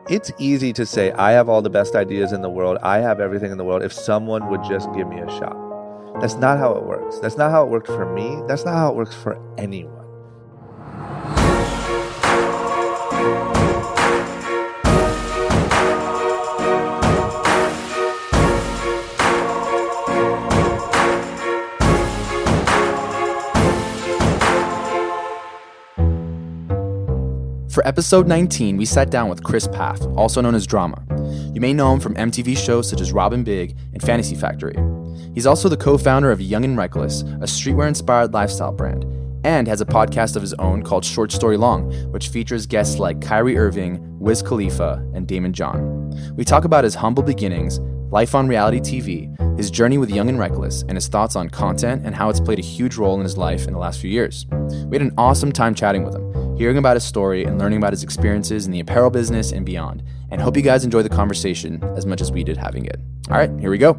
it's easy to say, I have all the best ideas in the world. I have everything in the world. If someone would just give me a shot. That's not how it works. That's not how it worked for me. That's not how it works for anyone. For episode 19, we sat down with Chris Pfaff, also known as Drama. You may know him from MTV shows such as Robin Big and Fantasy Factory. He's also the co-founder of Young and Reckless, a streetwear-inspired lifestyle brand, and has a podcast of his own called Short Story Long, which features guests like Kyrie Irving, Wiz Khalifa, and Damon John. We talk about his humble beginnings, life on reality TV, his journey with Young and Reckless, and his thoughts on content and how it's played a huge role in his life in the last few years. We had an awesome time chatting with him, hearing about his story and learning about his experiences in the apparel business and beyond. And hope you guys enjoy the conversation as much as we did having it. All right, here we go.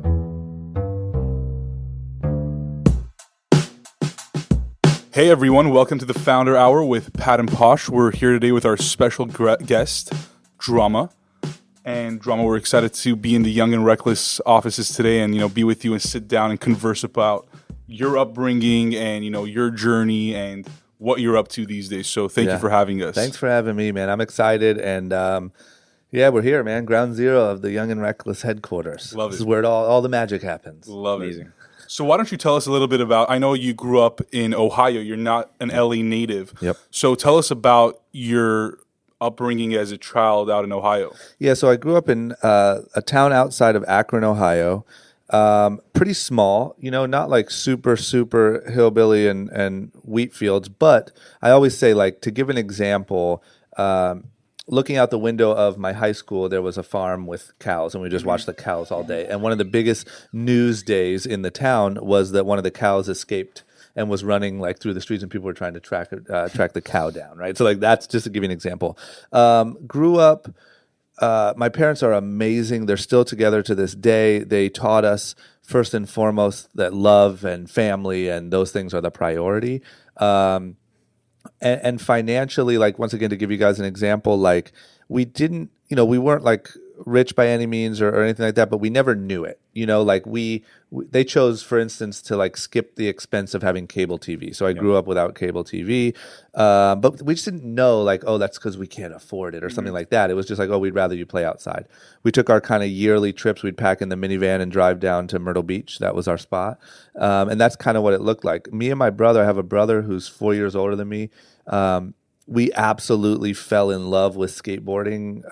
Hey everyone, welcome to the Founder Hour with Pat and Posh. We're here today with our special guest, Drama. And Drama, we're excited to be in the Young and Reckless offices today and, be with you and sit down and converse about your upbringing and, your journey and what you're up to these days. So thank you for having us. Thanks for having me, man. I'm excited. And we're here, man. Ground zero of the Young and Reckless headquarters. Love it. This is where all the magic happens. Love it. So why don't you tell us a little bit about, I know you grew up in Ohio. You're not an LA native. Yep. So tell us about your upbringing as a child out in Ohio. Yeah, so I grew up in a town outside of Akron, Ohio. Pretty small, not like super hillbilly and wheat fields. But I always say, like, to give an example, looking out the window of my high school, there was a farm with cows, and we just watched the cows all day. And one of the biggest news days in the town was that one of the cows escaped and was running like through the streets, and people were trying to track the cow down, right? So like that's just to give you an example. Grew up. My parents are amazing. They're still together to this day. They taught us first and foremost that love and family and those things are the priority. And financially, like, once again, to give you guys an example, like, we didn't, we weren't like rich by any means or anything like that, but we never knew it. Like they chose, for instance, to like skip the expense of having cable TV. So I grew up without cable TV, but we just didn't know, like, oh, that's because we can't afford it or something like that. It was just like, oh, we'd rather you play outside. We took our kind of yearly trips. We'd pack in the minivan and drive down to Myrtle Beach. That was our spot. And that's kind of what it looked like. Me and my brother, I have a brother who's 4 years older than me. We absolutely fell in love with skateboarding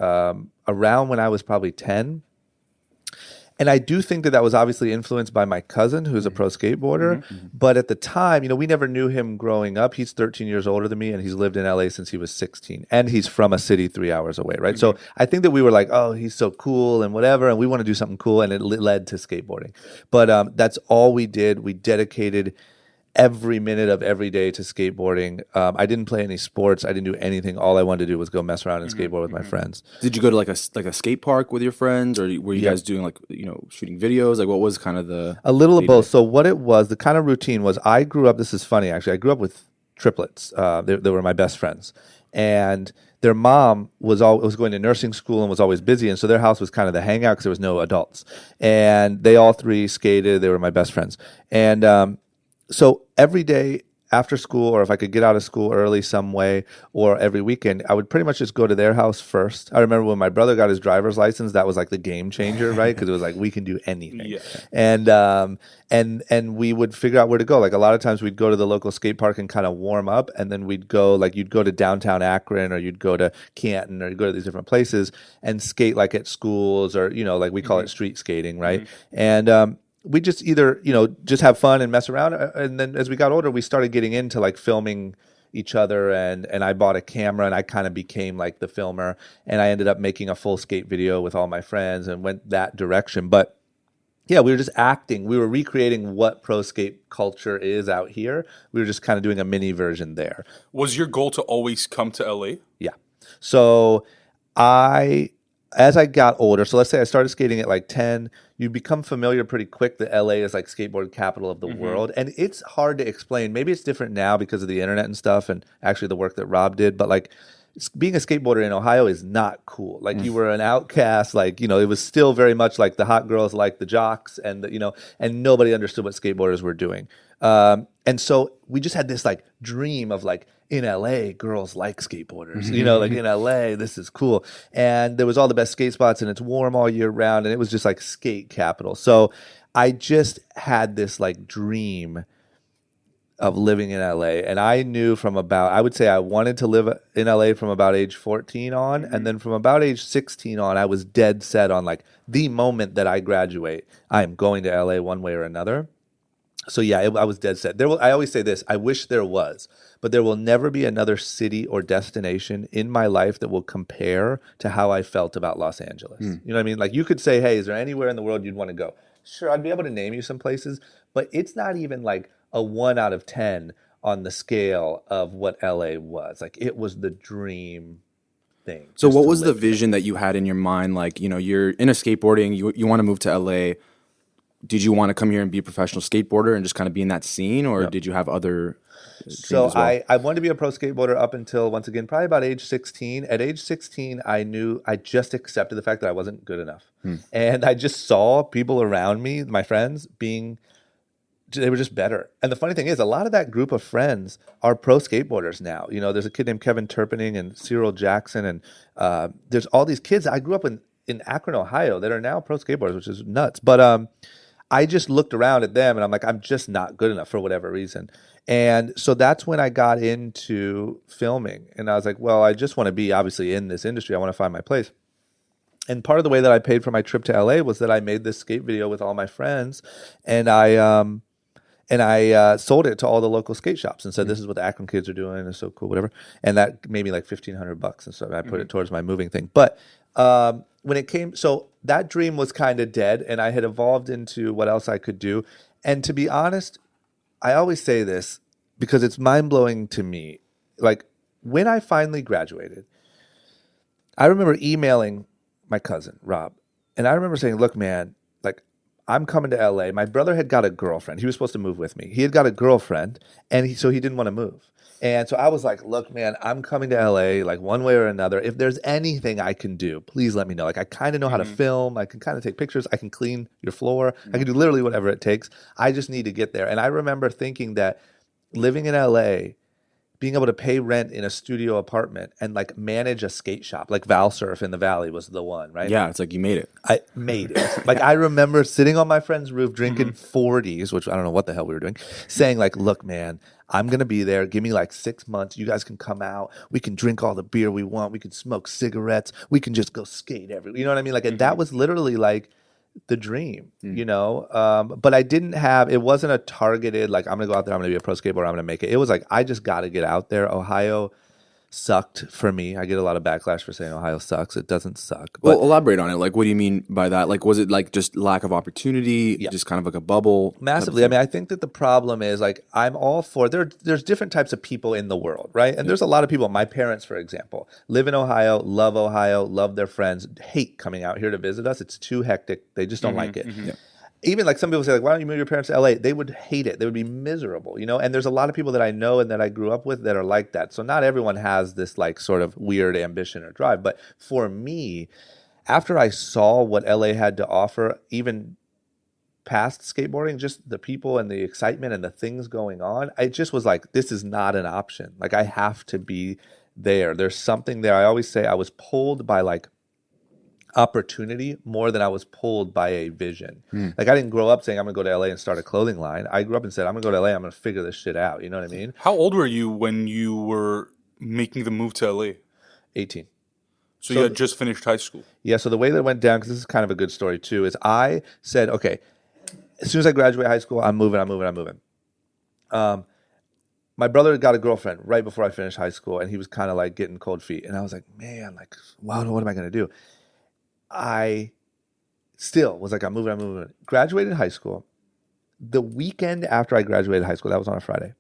around when I was probably 10. And I do think that was obviously influenced by my cousin, who's a pro skateboarder. But at the time, we never knew him growing up. He's 13 years older than me, and he's lived in LA since he was 16. And he's from a city 3 hours away, right? So I think that we were like, oh, he's so cool and whatever, and we want to do something cool, and it led to skateboarding. But that's all we did. We dedicated every minute of every day to skateboarding. I didn't play any sports. I didn't do anything. All I wanted to do was go mess around and skateboard with my friends. Did you go to like a skate park with your friends, or were you guys doing like, shooting videos? Like, what was kind of a little of both. So what it was, the kind of routine was, I grew up, this is funny actually, I grew up with triplets. They were my best friends. And their mom was going to nursing school and was always busy, and so their house was kind of the hangout because there was no adults. And they all three skated. They were my best friends. And so every day after school, or if I could get out of school early some way, or every weekend, I would pretty much just go to their house first. I remember when my brother got his driver's license, that was like the game changer, right? Because it was like, we can do anything. Yeah. And we would figure out where to go. Like, a lot of times we'd go to the local skate park and kind of warm up, and then we'd go, like, you'd go to downtown Akron, or you'd go to Canton, or you'd go to these different places and skate like at schools, or, like we call it street skating, right? And we just either, just have fun and mess around. And then as we got older, we started getting into like filming each other. And I bought a camera, and I kind of became like the filmer. And I ended up making a full skate video with all my friends and went that direction. But yeah, we were just acting. We were recreating what pro skate culture is out here. We were just kind of doing a mini version there. Was your goal to always come to LA? Yeah. So as I got older, so let's say I started skating at like 10, you become familiar pretty quick that LA is like skateboard capital of the world. And it's hard to explain. Maybe it's different now because of the internet and stuff, and actually the work that Rob did. But like, being a skateboarder in Ohio is not cool. Like you were an outcast. Like, it was still very much like the hot girls like the jocks, and and nobody understood what skateboarders were doing. And so we just had this like dream of like, in LA, girls like skateboarders, like in LA, this is cool. And there was all the best skate spots, and it's warm all year round, and it was just like skate capital. So I just had this like dream of living in LA. And I knew I would say I wanted to live in LA from about age 14 on. And then from about age 16 on, I was dead set on like the moment that I graduate, I am going to LA one way or another. So yeah, I was dead set. I always say this, I wish there was, but there will never be another city or destination in my life that will compare to how I felt about Los Angeles. You know what I mean? Like you could say, hey, is there anywhere in the world you'd want to go? Sure, I'd be able to name you some places, but it's not even like a 1 out of 10 on the scale of what LA was. Like it was the dream thing. So what was the vision that you had in your mind? Like, you're in a skateboarding, you want to move to LA. Did you want to come here and be a professional skateboarder and just kind of be in that scene, or did you have other dreams So as well? I wanted to be a pro skateboarder up until, once again, probably about age 16. At age 16, I knew I just accepted the fact that I wasn't good enough. And I just saw people around me, my friends, they were just better. And the funny thing is, a lot of that group of friends are pro skateboarders now. There's a kid named Kevin Turpening and Cyril Jackson, and there's all these kids. I grew up in Akron, Ohio, that are now pro skateboarders, which is nuts. But I just looked around at them, and I'm like, I'm just not good enough for whatever reason. And so that's when I got into filming. And I was like, well, I just want to be obviously in this industry. I want to find my place. And part of the way that I paid for my trip to LA was that I made this skate video with all my friends, and I sold it to all the local skate shops and said, this is what the Akron kids are doing. It's so cool, whatever. And that made me like $1,500. And so I put it towards my moving thing. But when it came, so that dream was kind of dead, and I had evolved into what else I could do. And to be honest, I always say this because it's mind-blowing to me. Like when I finally graduated, I remember emailing my cousin, Rob, and I remember saying, look, man, like I'm coming to LA. My brother had got a girlfriend. He was supposed to move with me. He had got a girlfriend, and so he didn't want to move. And so I was like, look, man, I'm coming to LA like one way or another. If there's anything I can do, please let me know. Like I kind of know how to film. I can kind of take pictures. I can clean your floor. I can do literally whatever it takes. I just need to get there. And I remember thinking that living in LA, being able to pay rent in a studio apartment and like manage a skate shop, like Val Surf in the Valley was the one, right? Yeah, it's like you made it. I made it. Like I remember sitting on my friend's roof drinking 40s, which I don't know what the hell we were doing, saying like, look, man, I'm going to be there. Give me like 6 months. You guys can come out. We can drink all the beer we want. We can smoke cigarettes. We can just go skate everywhere. You know what I mean? Like, and that was literally like the dream, but I didn't have, it wasn't a targeted, like, I'm going to go out there, I'm going to be a pro skateboarder, I'm going to make it. It was like, I just got to get out there. Ohio sucked for me. I get a lot of backlash for saying Ohio sucks. It doesn't suck. Well, elaborate on it. Like, what do you mean by that? Like, was it like just lack of opportunity, just kind of like a bubble? Massively. I mean, I think that the problem is like, I'm all for, there's different types of people in the world, right? And there's a lot of people, my parents, for example, live in Ohio, love their friends, hate coming out here to visit us. It's too hectic. They just don't like it. Yeah. Even like some people say, like, why don't you move your parents to LA? They would hate it. They would be miserable, And there's a lot of people that I know and that I grew up with that are like that. So not everyone has this like sort of weird ambition or drive. But for me, after I saw what LA had to offer, even past skateboarding, just the people and the excitement and the things going on, I just was like, this is not an option. Like I have to be there. There's something there. I always say I was pulled by like opportunity more than I was pulled by a vision. Like I didn't grow up saying I'm gonna go to LA and start a clothing line. I grew up and said I'm gonna go to LA, I'm gonna figure this shit out. You know what I mean? How old were you when you were making the move to LA? 18. So you had just finished high school. Yeah, so the way that it went down, because this is kind of a good story too, is I said, okay, as soon as I graduate high school, I'm moving. My brother got a girlfriend right before I finished high school, and he was kind of like getting cold feet. And I was like, man, like, wow, what am I gonna do? I still was like, I'm moving. Graduated high school. The weekend after I graduated high school, that was on a Friday,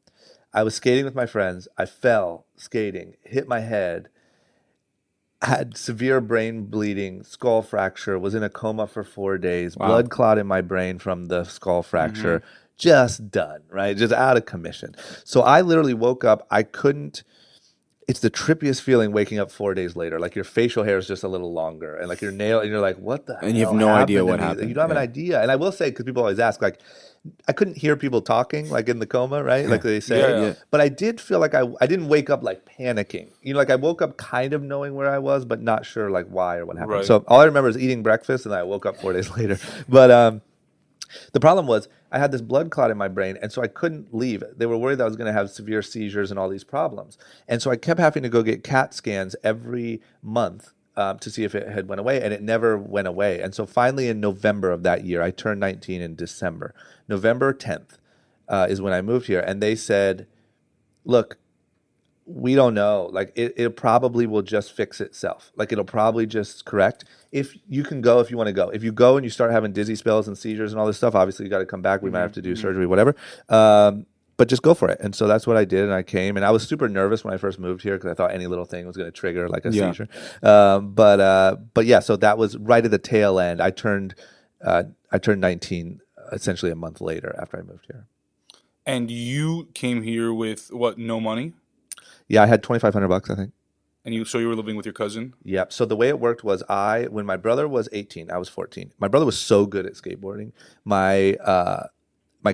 I was skating with my friends. I fell skating, hit my head, had severe brain bleeding, skull fracture, was in a coma for 4 days, blood clot in my brain from the skull fracture, just done, right? Just out of commission. So I literally woke up. I couldn't. it's the trippiest feeling waking up 4 days later. Like your facial hair is just a little longer, and like your nail, and you're like, what the hell? And you have no idea what to me? happened. You don't have an Yeah. idea. And I will say, because people always ask, like, I couldn't hear people talking, like in the coma, right? Like they say. Yeah. But I did feel like I didn't wake up like panicking. You know, like I woke up kind of knowing where I was, but not sure like why or what happened. Right. So all I remember is eating breakfast, and I woke up 4 days later. But the problem was I had this blood clot in my brain, and so I couldn't leave. They were worried that I was going to have severe seizures and all these problems. And so I kept having to go get CAT scans every month to see if it had went away, and it never went away. And so finally in November of that year, I turned 19 in December. November 10th is when I moved here, and they said, look, we don't know. Like it probably will just fix itself. Like it'll probably just correct. If you can go, if you want to go. If you go and you start having dizzy spells and seizures and all this stuff, obviously you got to come back. We might have to do surgery, whatever. But just go for it. And so that's what I did. And I came, and I was super nervous when I first moved here because I thought any little thing was going to trigger like a seizure. But yeah, so that was right at the tail end. I turned 19 essentially a month later after I moved here. And you came here with what? No money? Yeah, I had $2,500, I think. And you were living with your cousin? Yep. So the way it worked was when my brother was 18, I was 14. My brother was so good at skateboarding. My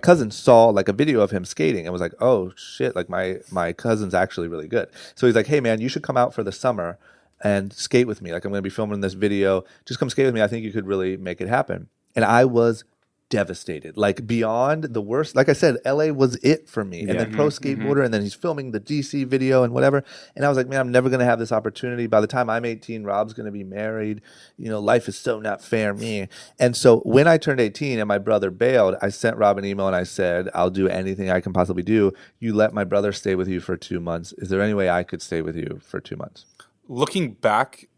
cousin saw like a video of him skating and was like, oh shit, like my cousin's actually really good. So he's like, hey man, you should come out for the summer and skate with me. Like I'm going to be filming this video. Just come skate with me. I think you could really make it happen. And I was devastated, like beyond the worst. Like I said, LA was it for me. And then pro skateboarder, and then he's filming the DC video and whatever. And I was like, man, I'm never going to have this opportunity. By the time I'm 18, Rob's going to be married. You know, life is so not fair, me. And so when I turned 18 and my brother bailed, I sent Rob an email and I said, I'll do anything I can possibly do. You let my brother stay with you for 2 months. Is there any way I could stay with you for 2 months? Looking back,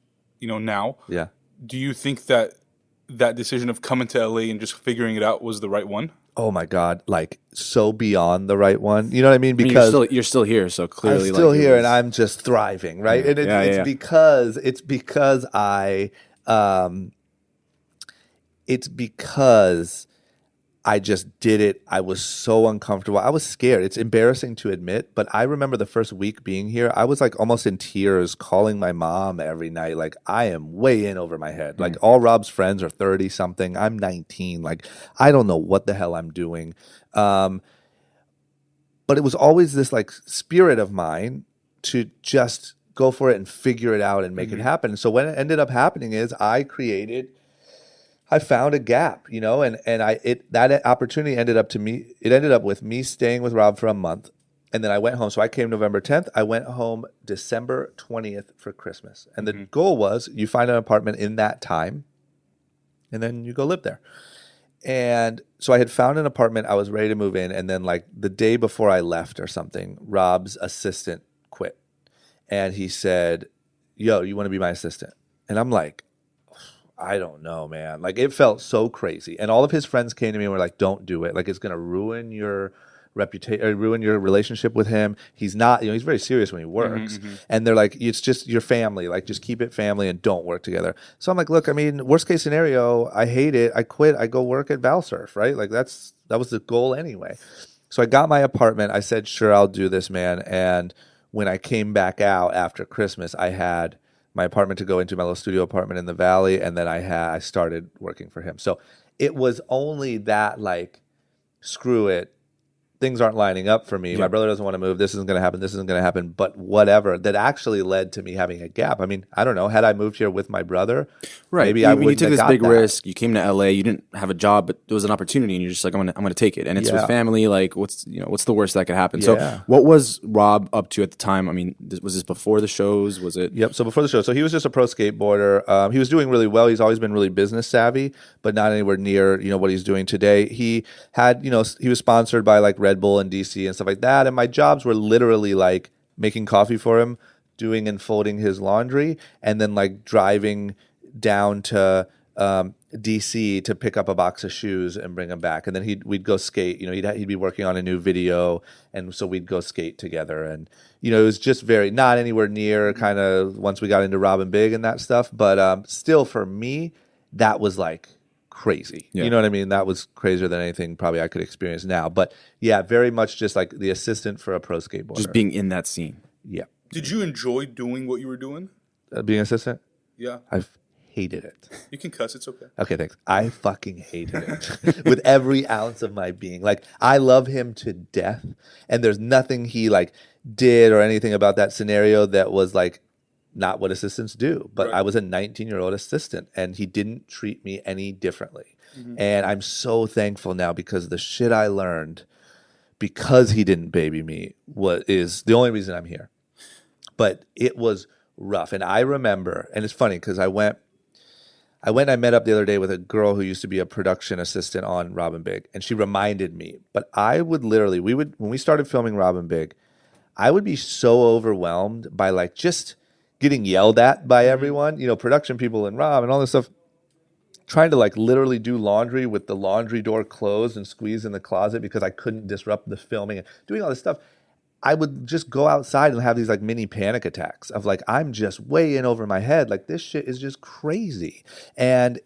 now, Yeah. do you think that decision of coming to LA and just figuring it out was the right one? Oh my God, like so beyond the right one. You know what I mean? Because you're still here, so clearly I'm still like, here and I'm just thriving, right? Yeah. And it's because I just did it. I was so uncomfortable. I was scared. It's embarrassing to admit, but I remember the first week being here, I was like almost in tears calling my mom every night. Like I am way in over my head. Like all Rob's friends are 30 something. I'm 19. Like I don't know what the hell I'm doing. But it was always this like spirit of mine to just go for it and figure it out and make it happen. And so what ended up happening is I found a gap, and that opportunity ended up with me staying with Rob for a month, and then I went home. So I came November 10th. I went home December 20th for Christmas, and the goal was you find an apartment in that time, and then you go live there. And so I had found an apartment. I was ready to move in, and then like the day before I left or something, Rob's assistant quit, and he said, "Yo, you want to be my assistant?" And I'm like, I don't know, man. Like it felt so crazy. And all of his friends came to me and were like, don't do it. Like it's going to ruin your reputation, ruin your relationship with him. He's not, he's very serious when he works. And they're like, it's just your family. Like just keep it family and don't work together. So I'm like, look, I mean, worst case scenario, I hate it. I quit. I go work at Valsurf, right? Like that was the goal anyway. So I got my apartment. I said, sure, I'll do this, man. And when I came back out after Christmas, I had my apartment to go into, my little studio apartment in the Valley, and then I started working for him. So it was only that like, screw it, things aren't lining up for me. Yeah. My brother doesn't want to move. This isn't going to happen. This isn't going to happen. But whatever, that actually led to me having a gap. I mean, I don't know. Had I moved here with my brother, right? Maybe I wouldn't you took have this big that. risk. You came to LA. You didn't have a job, but there was an opportunity, and you're just like, I'm gonna take it. And it's with family. Like, what's the worst that could happen? Yeah. So, what was Rob up to at the time? I mean, was this before the shows? Was it? Yep. So before the show, so he was just a pro skateboarder. He was doing really well. He's always been really business savvy, but not anywhere near what he's doing today. He had he was sponsored by like Red Bull and DC and stuff like that. And my jobs were literally like making coffee for him, doing and folding his laundry, and then like driving down to DC to pick up a box of shoes and bring them back. And then we'd go skate. He'd be working on a new video, and so we'd go skate together. And it was just very not anywhere near kind of once we got into Rob and Big and that stuff. But still, for me, that was like crazy. Yeah. You know what I mean? That was crazier than anything probably I could experience now. But yeah, very much just like the assistant for a pro skateboarder. Just being in that scene. Yeah. Did you enjoy doing what you were doing? Being assistant? Yeah. I've hated it. You can cuss. It's okay. Okay, thanks. I fucking hated it with every ounce of my being. Like, I love him to death, and there's nothing he like did or anything about that scenario that was like not what assistants do. But Right. I was a 19-year-old assistant, and he didn't treat me any differently. And I'm so thankful now because the shit I learned because he didn't baby me is the only reason I'm here. But it was rough, and I remember, and it's funny because I met up the other day with a girl who used to be a production assistant on Rob and Big, and she reminded me. But I would literally, when we started filming Rob and Big, I would be so overwhelmed by like just getting yelled at by everyone, production people and Rob and all this stuff, trying to like literally do laundry with the laundry door closed and squeeze in the closet because I couldn't disrupt the filming and doing all this stuff. I would just go outside and have these like mini panic attacks of like, I'm just way in over my head. Like, this shit is just crazy. And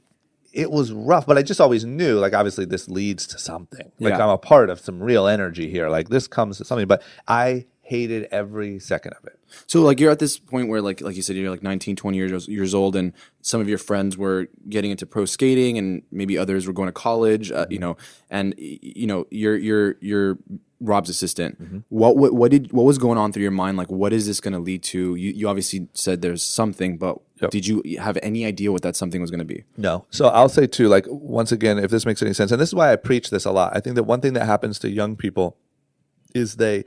it was rough, but I just always knew, like, obviously this leads to something. Like, I'm a part of some real energy here. Like, this comes to something, but I hated every second of it. So like you're at this point where like you said, you're like 19, 20 years old, and some of your friends were getting into pro skating and maybe others were going to college, and you're Rob's assistant. Mm-hmm. What was going on through your mind? Like, what is this going to lead to? You obviously said there's something, but did you have any idea what that something was going to be? No. So I'll say too, like, once again, if this makes any sense, and this is why I preach this a lot. I think that one thing that happens to young people is they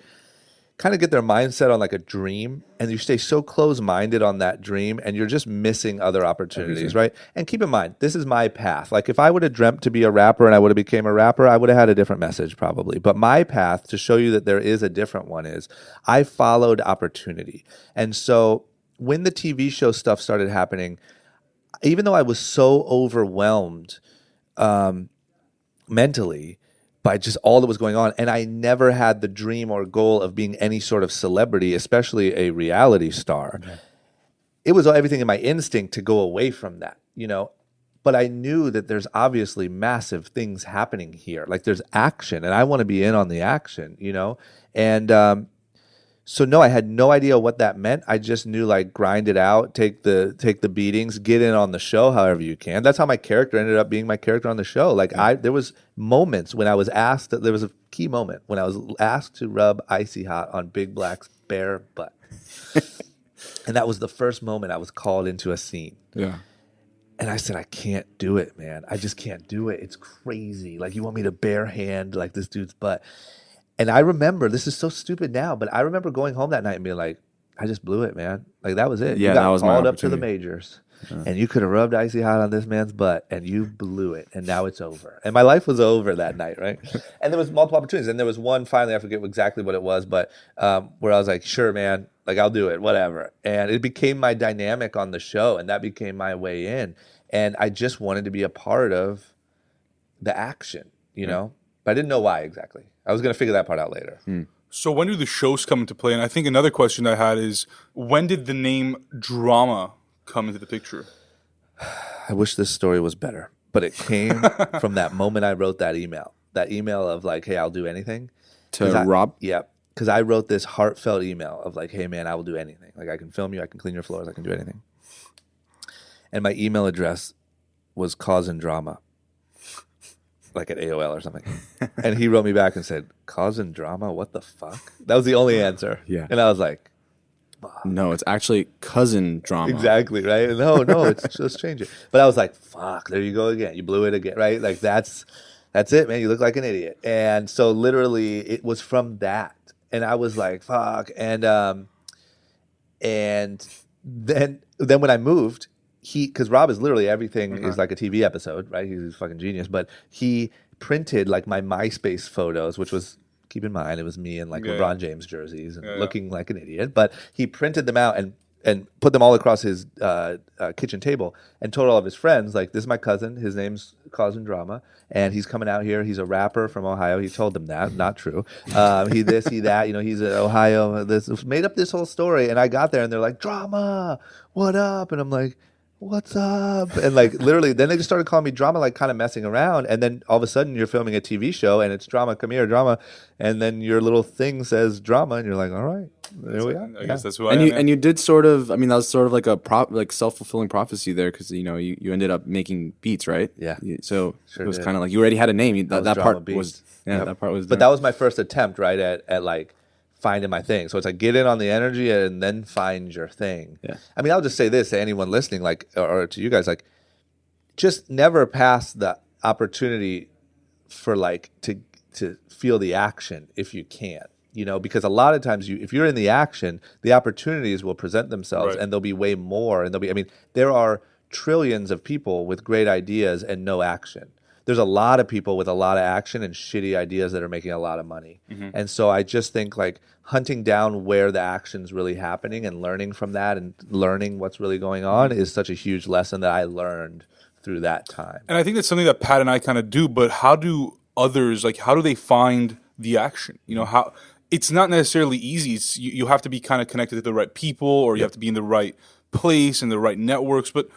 kind of get their mindset on like a dream, and you stay so close-minded on that dream, and you're just missing other opportunities, right? And keep in mind, this is my path. Like, if I would have dreamt to be a rapper and I would have became a rapper, I would have had a different message probably. But my path, to show you that there is a different one, is I followed opportunity. And so when the TV show stuff started happening, even though I was so overwhelmed mentally by just all that was going on, and I never had the dream or goal of being any sort of celebrity, especially a reality star. Okay. It was everything in my instinct to go away from that, But I knew that there's obviously massive things happening here. Like, there's action, and I want to be in on the action, And so no, I had no idea what that meant. I just knew, like, grind it out, take the beatings, get in on the show however you can. That's how my character ended up being my character on the show. Like, there was moments when I was asked, there was a key moment when I was asked to rub Icy Hot on Big Black's bare butt. And that was the first moment I was called into a scene. Yeah. And I said, I can't do it, man. I just can't do it. It's crazy. Like, you want me to bare hand like this dude's butt. And I remember, this is so stupid now, but I remember going home that night and being like, I just blew it, man. Like, that was it. Yeah, you got that was my called up to the opportunity. majors, and you could have rubbed Icy Hot on this man's butt, and you blew it, and now it's over. And my life was over that night, right? And there was multiple opportunities, and there was one finally, I forget exactly what it was, but where I was like, sure, man, like, I'll do it, whatever. And it became my dynamic on the show, and that became my way in. And I just wanted to be a part of the action, But I didn't know why exactly. I was going to figure that part out later. So when do the shows come into play? And I think another question I had is, when did the name Drama come into the picture? I wish this story was better, but it came from that moment I wrote that email. That email of like, hey, I'll do anything. To Rob? Yeah. Because I wrote this heartfelt email of like, hey, man, I will do anything. Like, I can film you. I can clean your floors. I can do anything. And my email address was Causing Drama. Like at AOL or something. And he wrote me back and said, Causing Drama? What the fuck? That was the only answer. Yeah. And I was like, fuck. No, it's actually Cousin Drama. Exactly, right? No, it's just change it. But I was like, fuck, there you go again. You blew it again, right? Like, that's it, man. You look like an idiot. And so literally it was from that. And I was like, fuck. And then when I moved, because Rob is literally everything is like a TV episode, right? He's a fucking genius. But he printed like my MySpace photos, which was, keep in mind, it was me in like LeBron James jerseys and looking like an idiot. But he printed them out and put them all across his kitchen table and told all of his friends, like, this is my cousin. His name's Causing Drama. And he's coming out here. He's a rapper from Ohio. He told them that. Not true. He this, he that. He's in Ohio. This made up this whole story. And I got there and they're like, Drama, what up? And I'm like, what's up? And like literally, then they just started calling me Drama, like kind of messing around. And then all of a sudden you're filming a TV show and it's Drama, come here, Drama. And then your little thing says Drama and you're like, all right, there we are. I guess that's who I And am. you and you did sort of, I mean, that was sort of like a self-fulfilling prophecy there, because you ended up making beats, right? Yeah. So Sure it was did. kind of like you already had a name. was That Drama part Beats. was Yep. that part was. But that was my first attempt, right, at like finding my thing. So it's like get in on the energy and then find your thing. Yeah. I mean, I'll just say this to anyone listening, like, or to you guys, like, just never pass the opportunity for like to feel the action if you can. Because a lot of times if you're in the action, the opportunities will present themselves, Right. and there'll be way more. And there are trillions of people with great ideas and no action. There's a lot of people with a lot of action and shitty ideas that are making a lot of money. Mm-hmm. And so I just think like hunting down where the action's really happening and learning from that and learning what's really going on Mm-hmm. is such a huge lesson that I learned through that time. And I think that's something that Pat and I kind of do, but how do others, like, how do they find the action? How it's not necessarily easy. You have to be kind of connected to the right people, or you have to be in the right place and the right networks. But,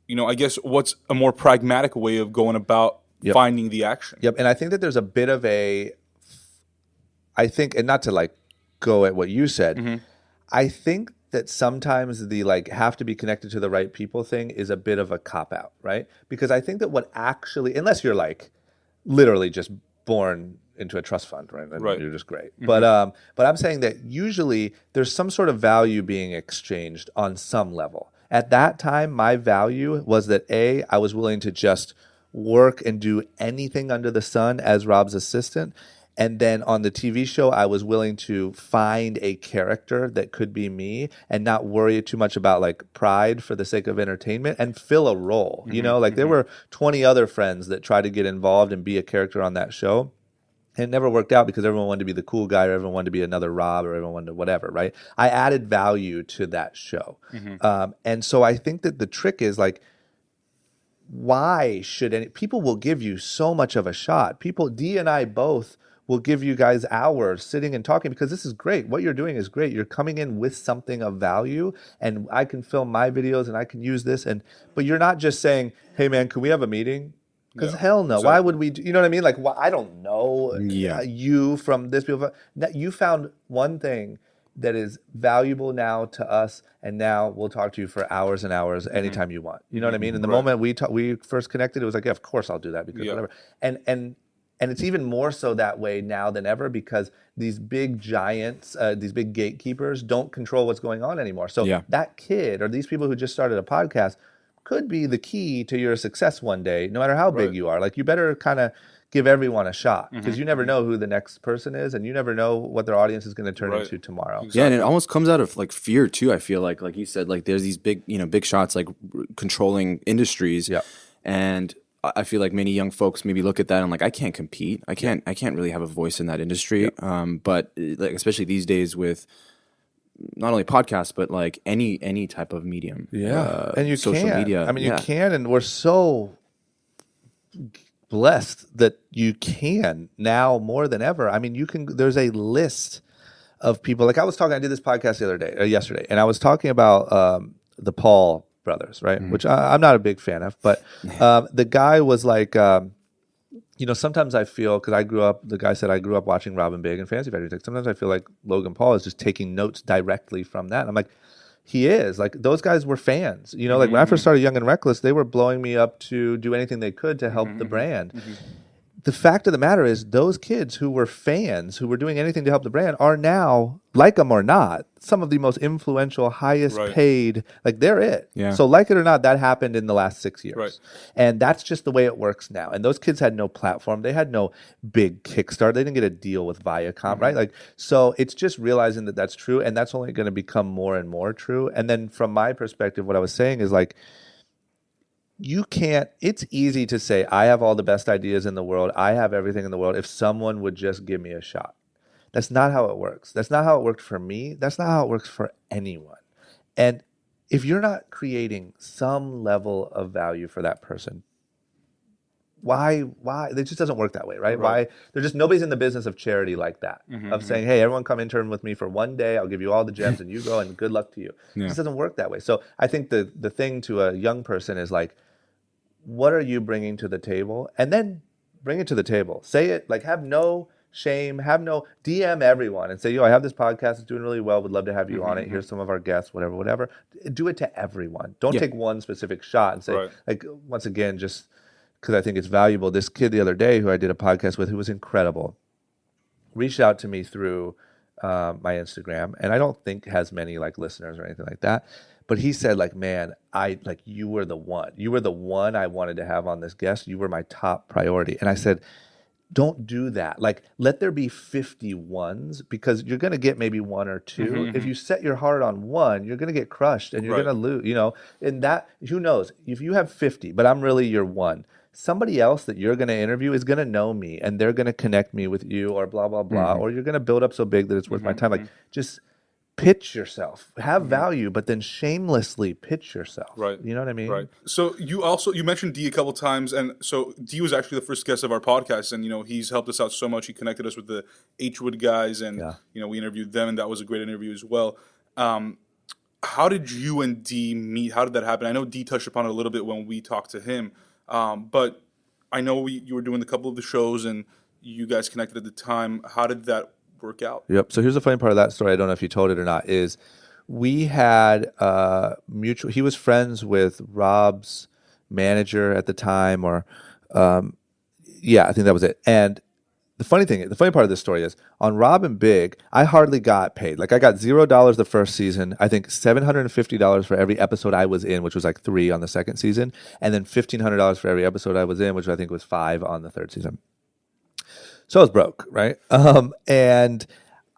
I guess what's a more pragmatic way of going about finding the action? Yep. And I think that there's a bit of and not to like go at what you said, Mm-hmm. I think that sometimes the like have to be connected to the right people thing is a bit of a cop out, right? Because I think that what actually, unless you're like literally just born into a trust fund, right? And Right. you're just great. Mm-hmm. But I'm saying that usually there's some sort of value being exchanged on some level. At that time, my value was that I was willing to just work and do anything under the sun as Rob's assistant. And then on the TV show, I was willing to find a character that could be me and not worry too much about like pride for the sake of entertainment and fill a role. Mm-hmm. There were 20 other friends that tried to get involved and be a character on that show. And it never worked out because everyone wanted to be the cool guy, or everyone wanted to be another Rob, or everyone wanted to whatever, right? I added value to that show. Mm-hmm. And so I think that the trick is like, why should people will give you so much of a shot. D and I both will give you guys hours sitting and talking because this is great. What you're doing is great. You're coming in with something of value, and I can film my videos and I can use this. But you're not just saying, hey man, can we have a meeting? Because hell no. exactly. Why would we you know what I mean? Like, I don't know you from this people. You found one thing that is valuable now to us, and now we'll talk to you for hours and hours anytime you want. You know what I mean? And the moment we first connected, it was like, yeah, of course I'll do that because whatever. And it's even more so that way now than ever because these big giants, these big gatekeepers don't control what's going on anymore. So that kid or these people who just started a podcast could be the key to your success one day, no matter how big you are. Like, you better kind of give everyone a shot because you never know who the next person is, and you never know what their audience is going to turn into tomorrow. Yeah, and it almost comes out of like fear too. I feel like you said, like there's these big shots like controlling industries. Yeah. And I feel like many young folks maybe look at that and like, I can't compete. I can't really have a voice in that industry. But like, especially these days with not only podcasts, but like any type of medium. And you social media. I mean, you can, and we're so blessed that you can now more than ever. I mean, there's a list of people. Like I did this podcast yesterday, and I was talking about the Paul brothers, right? Which I'm not a big fan of, but the guy was like, sometimes I feel, because the guy said I grew up watching Robin Big and Fantasy Factory. Sometimes I feel like Logan Paul is just taking notes directly from that. And I'm like, he is. Like, those guys were fans. Like when I first started Young and Reckless, they were blowing me up to do anything they could to help the brand. The fact of the matter is, those kids who were fans, who were doing anything to help the brand, are now, like them or not, some of the most influential, highest paid. Like, they're it. Yeah. So, like it or not, that happened in the last 6 years. Right. And that's just the way it works now. And those kids had no platform. They had no big Kickstarter. They didn't get a deal with Viacom, right? Like, so it's just realizing that that's true. And that's only going to become more and more true. And then from my perspective, what I was saying is like, it's easy to say, I have all the best ideas in the world. I have everything in the world. If someone would just give me a shot. That's not how it works. That's not how it worked for me. That's not how it works for anyone. And if you're not creating some level of value for that person, why? It just doesn't work that way, right? Why? There's just nobody's in the business of charity like that. Of saying, hey, everyone come intern with me for one day. I'll give you all the gems, and you go, and good luck to you. It just doesn't work that way. So I think the thing to a young person is like, what are you bringing to the table? And then bring it to the table. Say it, like, have no shame, have no DM everyone and say, yo, I have this podcast, it's doing really well, would love to have you on it. Here's some of our guests, whatever. Do it to everyone. Don't take one specific shot and say, like, once again, just because I think it's valuable. This kid the other day who I did a podcast with, who was incredible, reached out to me through my Instagram, and I don't think has many like listeners or anything like that. But he said, like, man, you were the one. You were the one I wanted to have on this guest. You were my top priority. And I said, don't do that. Like, let there be 50 ones, because you're going to get maybe one or two. If you set your heart on one, you're going to get crushed and you're going to lose, and that, who knows, if you have 50, but I'm really your one, somebody else that you're going to interview is going to know me and they're going to connect me with you, or blah, blah, blah, or you're going to build up so big that it's worth my time. Like, just pitch yourself, have value, but then shamelessly pitch yourself. Right. You know what I mean? Right. So you mentioned D a couple times, and so D was actually the first guest of our podcast, and he's helped us out so much. He connected us with the H-Wood guys, and we interviewed them, and that was a great interview as well. How did you and D meet? How did that happen? I know D touched upon it a little bit when we talked to him, but I know you were doing a couple of the shows, and you guys connected at the time. How did that work out? Yep. So here's the funny part of that story. I don't know if you told it or not. Is we had mutual. He was friends with Rob's manager at the time, or I think that was it. And the funny part of this story is, on Rob and Big, I hardly got paid. Like, I got $0 the first season. I think $750 for every episode I was in, which was like 3 on the second season, and then $1,500 for every episode I was in, which I think was 5 on the third season. So I was broke, right? And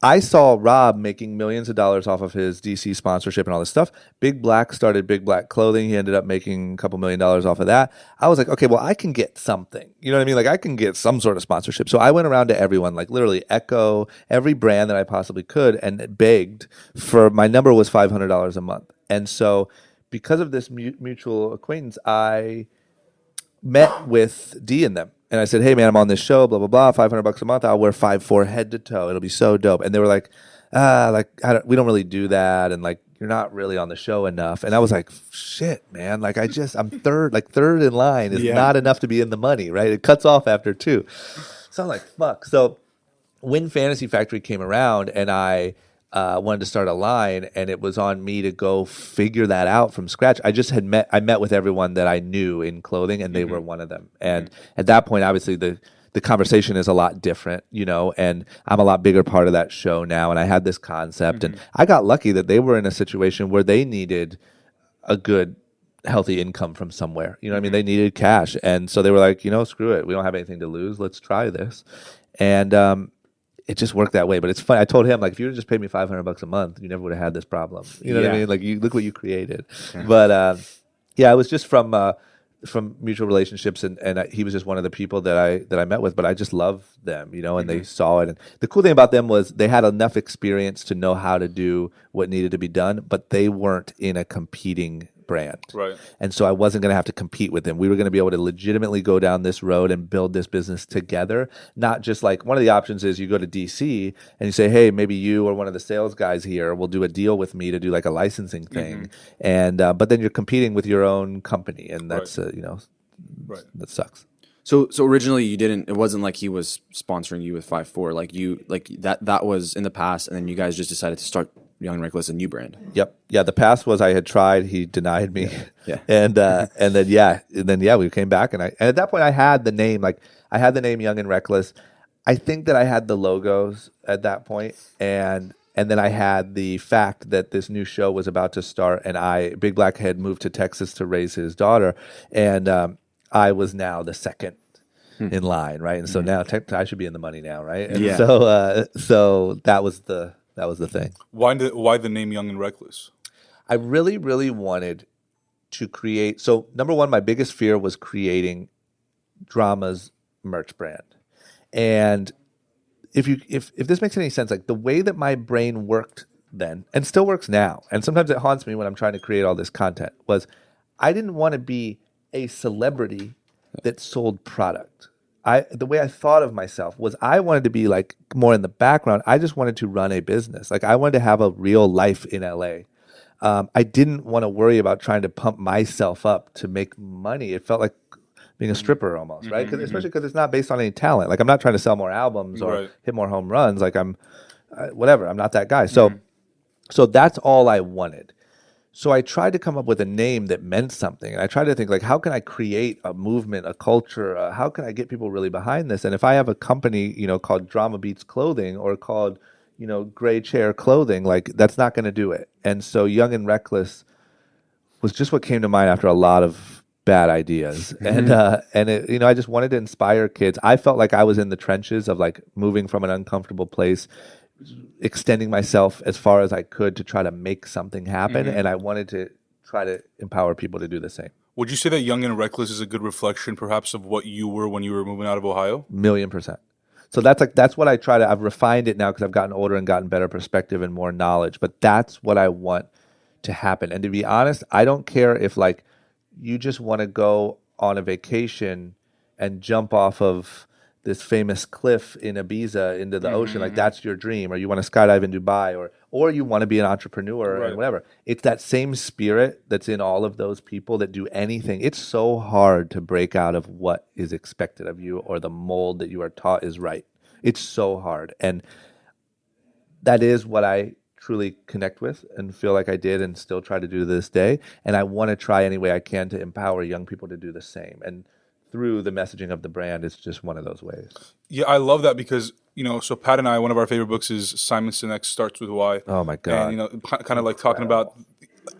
I saw Rob making millions of dollars off of his DC sponsorship and all this stuff. Big Black started Big Black Clothing. He ended up making a couple $1 million off of that. I was like, okay, well, I can get something. You know what I mean? Like, I can get some sort of sponsorship. So I went around to everyone, like literally Echo, every brand that I possibly could, and begged for, my number was $500 a month. And so because of this mutual acquaintance, I met with D and them. And I said, hey, man, I'm on this show, blah, blah, blah, $500 a month. I'll wear 5'4" head to toe. It'll be so dope. And they were like, we don't really do that. And like, you're not really on the show enough. And I was like, shit, man. Like, I'm third in line is not enough to be in the money, right? It cuts off after 2. So I'm like, fuck. So when Fantasy Factory came around and I wanted to start a line, and it was on me to go figure that out from scratch. I met with everyone that I knew in clothing, and they were one of them. And at that point, obviously the conversation is a lot different, and I'm a lot bigger part of that show now. And I had this concept, and I got lucky that they were in a situation where they needed a good, healthy income from somewhere. You know what I mean? They needed cash. And so they were like, screw it. We don't have anything to lose. Let's try this. And, it just worked that way. But it's funny. I told him, like, if you would have just paid me $500 a month, you never would have had this problem. You know what I mean? Like, look what you created. But it was just from mutual relationships, and he was just one of the people that I met with. But I just love them, and they saw it. And the cool thing about them was they had enough experience to know how to do what needed to be done, but they weren't in a competing brand. Right. And so I wasn't going to have to compete with them. We were going to be able to legitimately go down this road and build this business together. Not just like, one of the options is you go to DC and you say, hey, maybe you or one of the sales guys here will do a deal with me to do like a licensing thing. And but then you're competing with your own company, and that's that sucks. So originally it wasn't like he was sponsoring you with 5'4", that was in the past, and then you guys just decided to start Young and Reckless, a new brand. Yep. Yeah. The past was I had tried. He denied me. Yeah. And then we came back, and at that point I had the name. Like, I had the name Young and Reckless. I think that I had the logos at that point, and then I had the fact that this new show was about to start, and Big Black had moved to Texas to raise his daughter, and I was now the second in line, right? And so now I should be in the money now, right? And so that was the thing. Why the name Young and Reckless? I really, really wanted to create. So number one, my biggest fear was creating Drama's merch brand. And if this makes any sense, like the way that my brain worked then and still works now, and sometimes it haunts me when I'm trying to create all this content, was I didn't want to be a celebrity that sold product. The way I thought of myself was I wanted to be like more in the background. I just wanted to run a business. Like I wanted to have a real life in LA. I didn't want to worry about trying to pump myself up to make money. It felt like being a stripper almost, right? Especially because it's not based on any talent. Like I'm not trying to sell more albums or hit more home runs. Like I'm whatever. I'm not that guy. So that's all I wanted. So I tried to come up with a name that meant something. And I tried to think like, how can I create a movement, a culture? How can I get people really behind this? And if I have a company, called Drama Beats Clothing or called, Gray Chair Clothing, like that's not going to do it. And so Young and Reckless was just what came to mind after a lot of bad ideas. And it, I just wanted to inspire kids. I felt like I was in the trenches of like moving from an uncomfortable place, extending myself as far as I could to try to make something happen. And I wanted to try to empower people to do the same. Would you say that Young and Reckless is a good reflection perhaps of what you were when you were moving out of Ohio? 1,000,000%. So that's what I try to, I've refined it now because I've gotten older and gotten better perspective and more knowledge, but that's what I want to happen. And to be honest, I don't care if like you just want to go on a vacation and jump off of this famous cliff in Ibiza into the ocean, like that's your dream, or you want to skydive in Dubai, or you want to be an entrepreneur and whatever. It's that same spirit that's in all of those people that do anything. It's so hard to break out of what is expected of you or the mold that you are taught is right. It's so hard. And that is what I truly connect with and feel like I did and still try to do to this day. And I want to try any way I can to empower young people to do the same. And through the messaging of the brand, it's just one of those ways. Yeah, I love that because, so Pat and I, one of our favorite books is Simon Sinek's Starts With Why. Oh my God. And, kind of like talking about,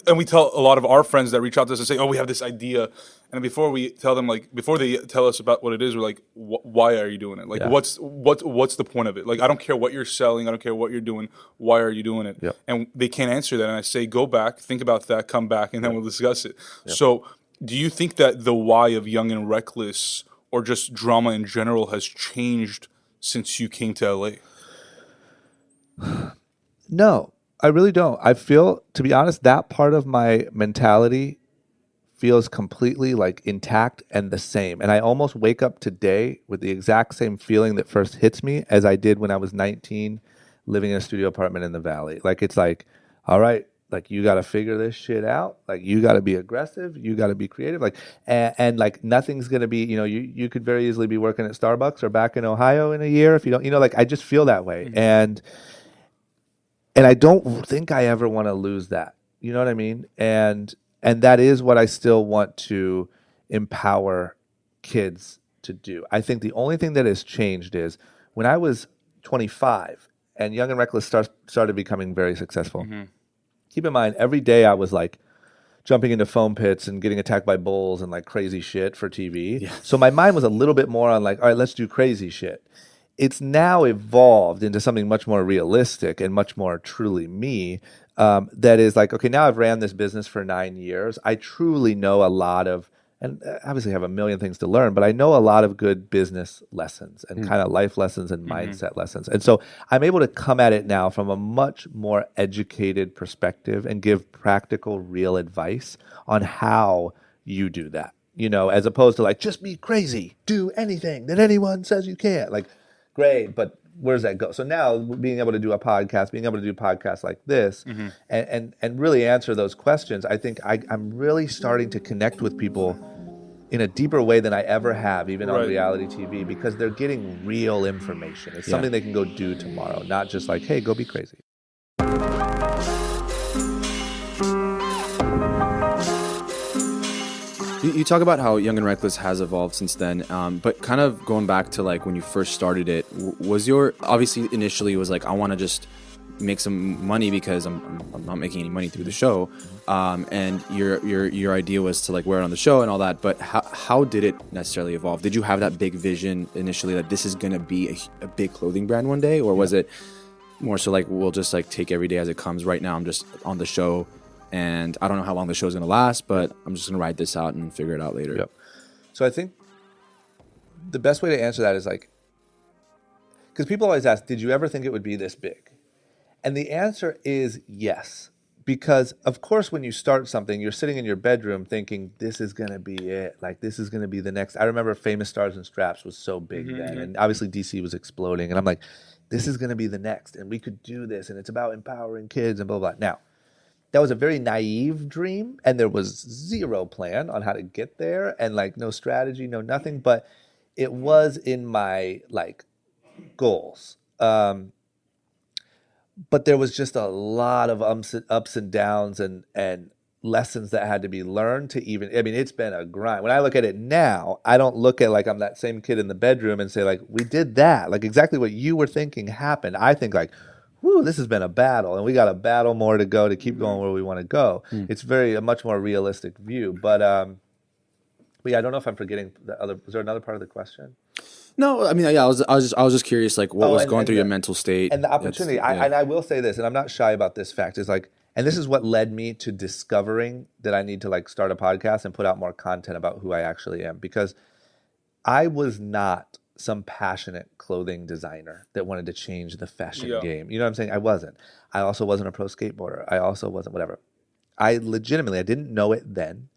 and we tell a lot of our friends that reach out to us and say, oh, we have this idea. And before we tell them, like, before they tell us about what it is, we're like, why are you doing it? Like, what's the point of it? Like, I don't care what you're selling. I don't care what you're doing. Why are you doing it? Yep. And they can't answer that. And I say, go back, think about that, come back, and then we'll discuss it. Yep. So do you think that the why of Young and Reckless or just drama in general has changed since you came to LA? No, I really don't. I feel, to be honest, that part of my mentality feels completely like intact and the same. And I almost wake up today with the exact same feeling that first hits me as I did when I was 19, living in a studio apartment in the Valley. Like, it's like, all right, like you got to figure this shit out. Like you got to be aggressive. You got to be creative. Like, and like nothing's going to be, you could very easily be working at Starbucks or back in Ohio in a year if you don't, like I just feel that way. And I don't think I ever want to lose that. You know what I mean? And that is what I still want to empower kids to do. I think the only thing that has changed is when I was 25 and Young and Reckless started becoming very successful. Keep in mind, every day I was like jumping into foam pits and getting attacked by bulls and like crazy shit for TV. Yeah. So my mind was a little bit more on like, all right, let's do crazy shit. It's now evolved into something much more realistic and much more truly me. That is like, okay, now I've ran this business for 9 years. I truly know a lot of, and obviously have a million things to learn, but I know a lot of good business lessons and kind of life lessons and mindset lessons. And so I'm able to come at it now from a much more educated perspective and give practical, real advice on how you do that, as opposed to like, just be crazy, do anything that anyone says you can't. Like, great, but where does that go? So now being able to do a podcast, being able to do podcasts like this and really answer those questions, I think I'm really starting to connect with people in a deeper way than I ever have, even on reality TV, because they're getting real information. It's something they can go do tomorrow, not just like, hey, go be crazy. You talk about how Young and Reckless has evolved since then, but kind of going back to like when you first started it, was your, obviously initially it was like, I want to just make some money because I'm not making any money through the show, and your idea was to like wear it on the show and all that, but how did it necessarily evolve? Did you have that big vision initially that this is going to be a big clothing brand one day, or was it more so like, we'll just like take every day as it comes? Right now I'm just on the show and I don't know how long the show is going to last, but I'm just going to ride this out and figure it out later. Yep. So I think the best way to answer that is like, because people always ask, did you ever think it would be this big? And the answer is yes, because of course when you start something, you're sitting in your bedroom thinking this is going to be it. Like this is going to be the next. I remember Famous Stars and Straps was so big then, and obviously DC was exploding, and I'm like, this is going to be the next, and we could do this, and it's about empowering kids and blah blah blah. Now, that was a very naive dream, and there was zero plan on how to get there, and like no strategy, no nothing, but it was in my like goals. But there was just a lot of ups and downs and lessons that had to be learned to even, I mean, it's been a grind. When I look at it now, I don't look at like I'm that same kid in the bedroom and say like, we did that. Like exactly what you were thinking happened. I think like, whoo, this has been a battle and we got a battle more to go to keep going where we want to go. It's a much more realistic view. But yeah, I don't know if I'm forgetting the other, was there another part of the question? No, I mean, yeah, I was just curious, like, what was going through your mental state and the opportunity. And I will say this, and I'm not shy about this fact, is like, and this is what led me to discovering that I need to like start a podcast and put out more content about who I actually am, because I was not some passionate clothing designer that wanted to change the fashion game. You know what I'm saying? I wasn't. I also wasn't a pro skateboarder. I also wasn't whatever. I didn't know it then,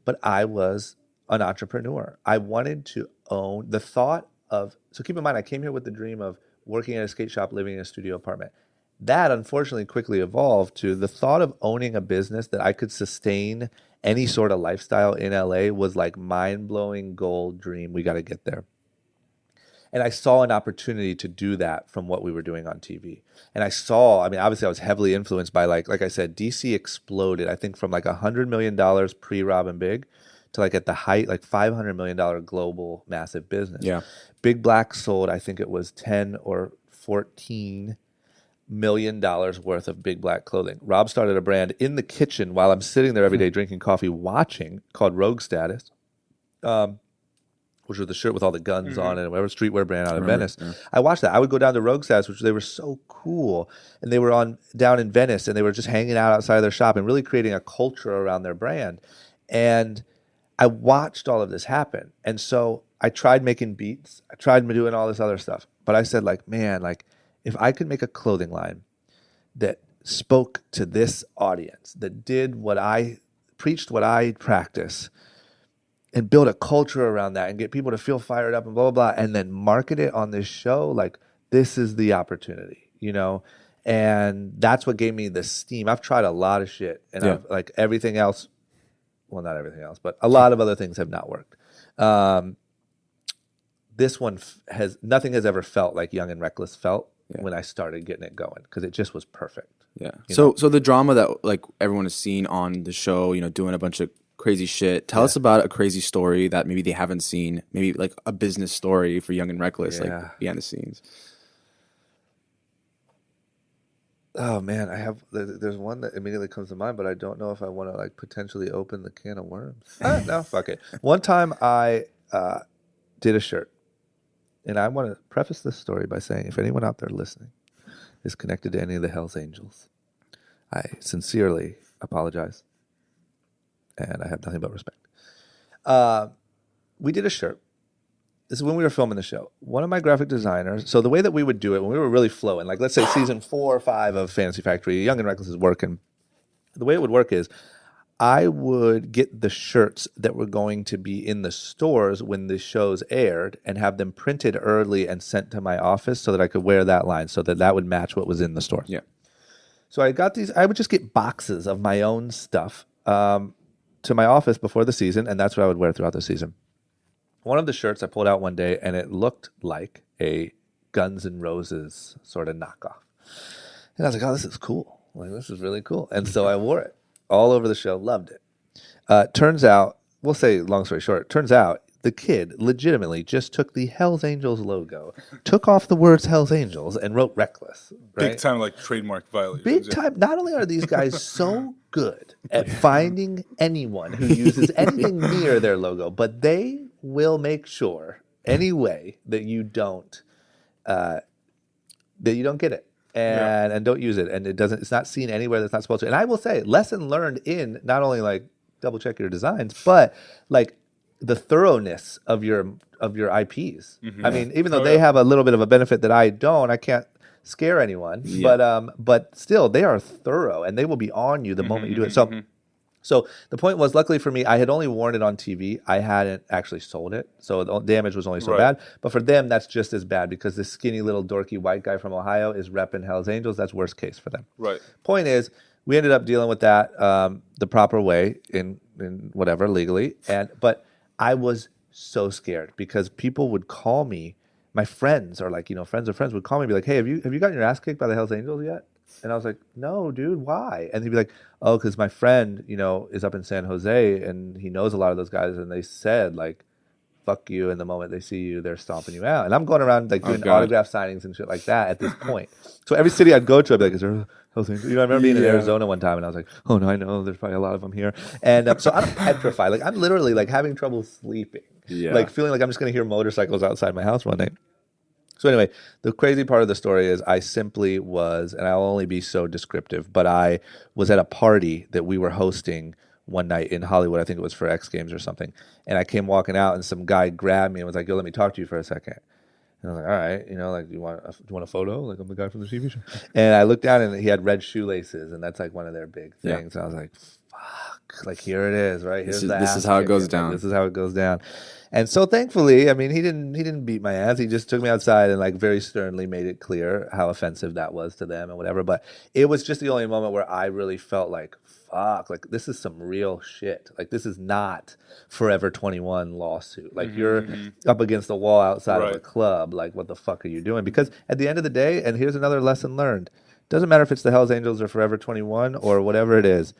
but I was an entrepreneur. I wanted to own the thought of, so keep in mind, I came here with the dream of working at a skate shop, living in a studio apartment. That unfortunately quickly evolved to the thought of owning a business that I could sustain any sort of lifestyle in LA was like mind-blowing goal dream. We got to get there. And I saw an opportunity to do that from what we were doing on TV. And I mean, obviously I was heavily influenced by like I said, DC exploded, I think from like $100 million pre-Rob and Big to like at the height, like $500 million global massive business. Yeah. Big Black sold, I think it was 10 or 14 $1 million worth of Big Black clothing. Rob started a brand in the kitchen while I'm sitting there every day drinking coffee, watching, called Rogue Status, which was the shirt with all the guns on it, and whatever streetwear brand out of Venice. Yeah. I watched that. I would go down to Rogue Status, which they were so cool, and they were down in Venice, and they were just hanging out outside of their shop and really creating a culture around their brand. And I watched all of this happen. And so I tried making beats. I tried doing all this other stuff. But I said, like, man, like, if I could make a clothing line that spoke to this audience, that did what I preached, what I practice, and build a culture around that and get people to feel fired up and blah, blah, blah, and then market it on this show, like, this is the opportunity, you know? And that's what gave me the steam. I've tried a lot of shit. And I've, like, everything else, well, not everything else, but a lot of other things have not worked. This one nothing has ever felt like Young and Reckless felt when I started getting it going, because it just was perfect. Yeah. So the drama that like everyone has seen on the show, you know, doing a bunch of crazy shit. Tell us about a crazy story that maybe they haven't seen, maybe like a business story for Young and Reckless, like behind the scenes. Oh man, there's one that immediately comes to mind, but I don't know if I want to like potentially open the can of worms. No, fuck it. One time I did a shirt, and I want to preface this story by saying, if anyone out there listening is connected to any of the Hells Angels, I sincerely apologize, and I have nothing but respect. We did a shirt. This is when we were filming the show. One of my graphic designers, so the way that we would do it when we were really flowing, like let's say season 4 or 5 of Fantasy Factory, Young and Reckless is working. The way it would work is I would get the shirts that were going to be in the stores when the shows aired and have them printed early and sent to my office so that I could wear that line, so that would match what was in the store. Yeah. So I got these, I would just get boxes of my own stuff to my office before the season, and that's what I would wear throughout the season. One of the shirts I pulled out one day, and it looked like a Guns N' Roses sort of knockoff. And I was like, oh, this is cool. Like, this is really cool. And so I wore it all over the show, loved it. Turns out, we'll say long story short, turns out the kid legitimately just took the Hells Angels logo, took off the words Hells Angels, and wrote Reckless. Right? Big time, like, trademark violations. Big time. Not only are these guys so good at finding anyone who uses anything near their logo, but they will make sure anyway that you don't get it and don't use it, and it's not seen anywhere that's not supposed to. And I will say, lesson learned in not only like double check your designs, but like the thoroughness of your IPs. Mm-hmm. I mean, even though they have a little bit of a benefit that I don't, I can't scare anyone, Yeah. but still, they are thorough, and they will be on you the moment you do it. So the point was, luckily for me, I had only worn it on TV. I hadn't actually sold it, so the damage was only so bad. But for them, that's just as bad because this skinny little dorky white guy from Ohio is repping Hell's Angels. That's worst case for them. Right. Point is, we ended up dealing with that the proper way in whatever legally, but I was so scared because people would call me. My friends are like, friends of friends would call me and be like, hey, have you gotten your ass kicked by the Hells Angels yet? And I was like, no, dude, why? And he'd be like, oh, because my friend, is up in San Jose and he knows a lot of those guys. And they said, like, fuck you. And the moment they see you, they're stomping you out. And I'm going around like doing autograph signings and shit like that at this point. So every city I'd go to, I'd be like, is there a Hells Angels? I remember being in Arizona one time and I was like, oh, no, I know. There's probably a lot of them here. And so I'm petrified. Like, I'm literally like having trouble sleeping. Yeah. Like feeling like I'm just going to hear motorcycles outside my house one night. So anyway, the crazy part of the story is I simply was, and I'll only be so descriptive, but I was at a party that we were hosting one night in Hollywood. I think it was for X Games or something. And I came walking out and some guy grabbed me and was like, yo, let me talk to you for a second. And I was like, all right, like, do you want a photo? Like, I'm the guy from the TV show. And I looked down and he had red shoelaces, and that's like one of their big things. And I was like, fuck, like here it is, right? This is how it goes down. This is how it goes down. And so thankfully, I mean, he didn't beat my ass. He just took me outside and like very sternly made it clear how offensive that was to them and whatever. But it was just the only moment where I really felt like, fuck, like this is some real shit. Like this is not Forever 21 lawsuit. Like you're up against the wall outside of a club. Like what the fuck are you doing? Because at the end of the day, and here's another lesson learned, doesn't matter if it's the Hells Angels or Forever 21 or whatever it is.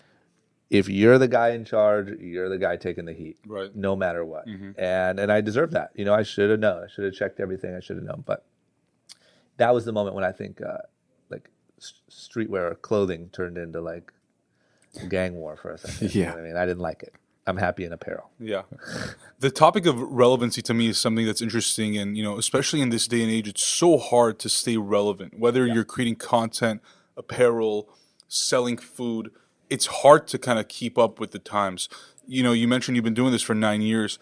If you're the guy in charge, you're the guy taking the heat, right? No matter what. And I deserve that. I should have known. I should have checked everything. I should have known. But that was the moment when I think like streetwear clothing turned into like gang war for a second. Yeah. I mean, I didn't like it. I'm happy in apparel. Yeah. The topic of relevancy to me is something that's interesting. And, especially in this day and age, it's so hard to stay relevant, whether you're creating content, apparel, selling food. It's hard to kind of keep up with the times. You mentioned you've been doing this for 9 years.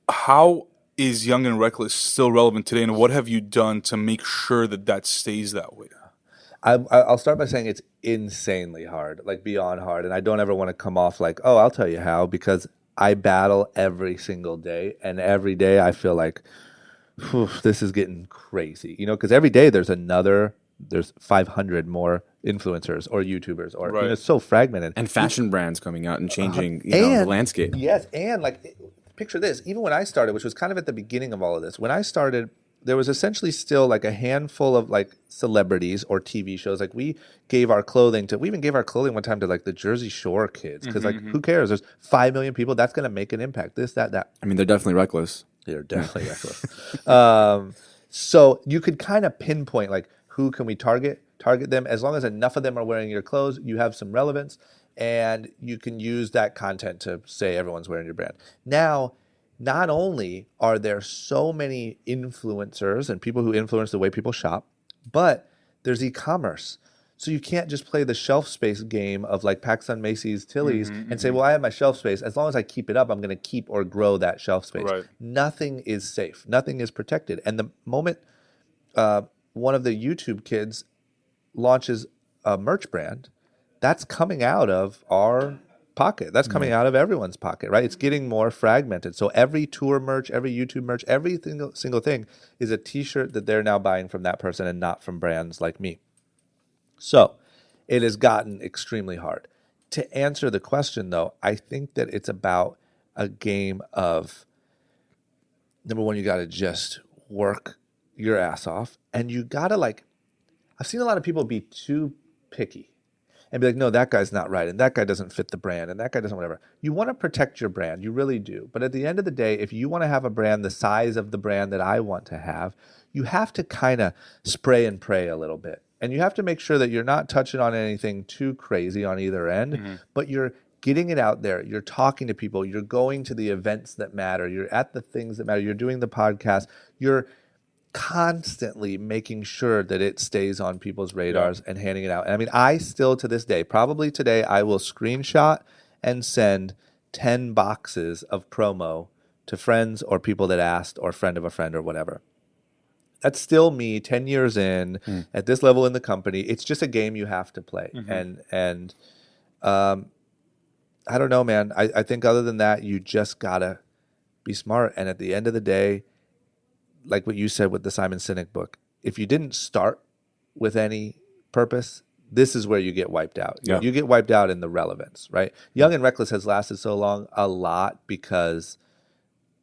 How is Young and Reckless still relevant today, and what have you done to make sure that stays that way? I'll start by saying it's insanely hard, like beyond hard. And I don't ever want to come off like, oh, I'll tell you how, because I battle every single day. And every day I feel like, this is getting crazy, because every day there's 500 more influencers or YouTubers or it's so fragmented. And fashion brands coming out and changing the landscape. Yes, and like picture this, even when I started, which was kind of at the beginning of all of this, when I started, there was essentially still like a handful of like celebrities or TV shows. Like we even gave our clothing one time to like the Jersey Shore kids because like who cares? There's 5 million people. That's going to make an impact. This, that. I mean, they're definitely reckless. They're definitely reckless. So you could kind of pinpoint like who can we target them. As long as enough of them are wearing your clothes, you have some relevance, and you can use that content to say everyone's wearing your brand. Now, not only are there so many influencers and people who influence the way people shop, but there's e-commerce. So you can't just play the shelf space game of like PacSun, Macy's, Tilly's and say, well, I have my shelf space. As long as I keep it up, I'm going to keep or grow that shelf space. Right. Nothing is safe. Nothing is protected. And the moment one of the YouTube kids launches a merch brand, that's coming out of our pocket. That's coming out of everyone's pocket, right? It's getting more fragmented. So every tour merch, every YouTube merch, every single thing is a t-shirt that they're now buying from that person and not from brands like me. So it has gotten extremely hard. To answer the question, though, I think that it's about a game of, number one, you got to just work your ass off. And you got to I've seen a lot of people be too picky and be like, no, that guy's not right. And that guy doesn't fit the brand. And that guy doesn't whatever. You want to protect your brand. You really do. But at the end of the day, if you want to have a brand the size of the brand that I want to have, you have to kind of spray and pray a little bit. And you have to make sure that you're not touching on anything too crazy on either end, but you're getting it out there. You're talking to people. You're going to the events that matter. You're at the things that matter. You're doing the podcast. You're constantly making sure that it stays on people's radars and handing it out. And I mean, I still to this day, probably today, I will screenshot and send 10 boxes of promo to friends or people that asked or friend of a friend or whatever. That's still me 10 years in at this level in the company. It's just a game you have to play. And I don't know, man. I think other than that, you just gotta be smart. And at the end of the day, like what you said with the Simon Sinek book, if you didn't start with any purpose, this is where you get wiped out. Yeah. You get wiped out in the relevance, right? Young and Reckless has lasted so long a lot because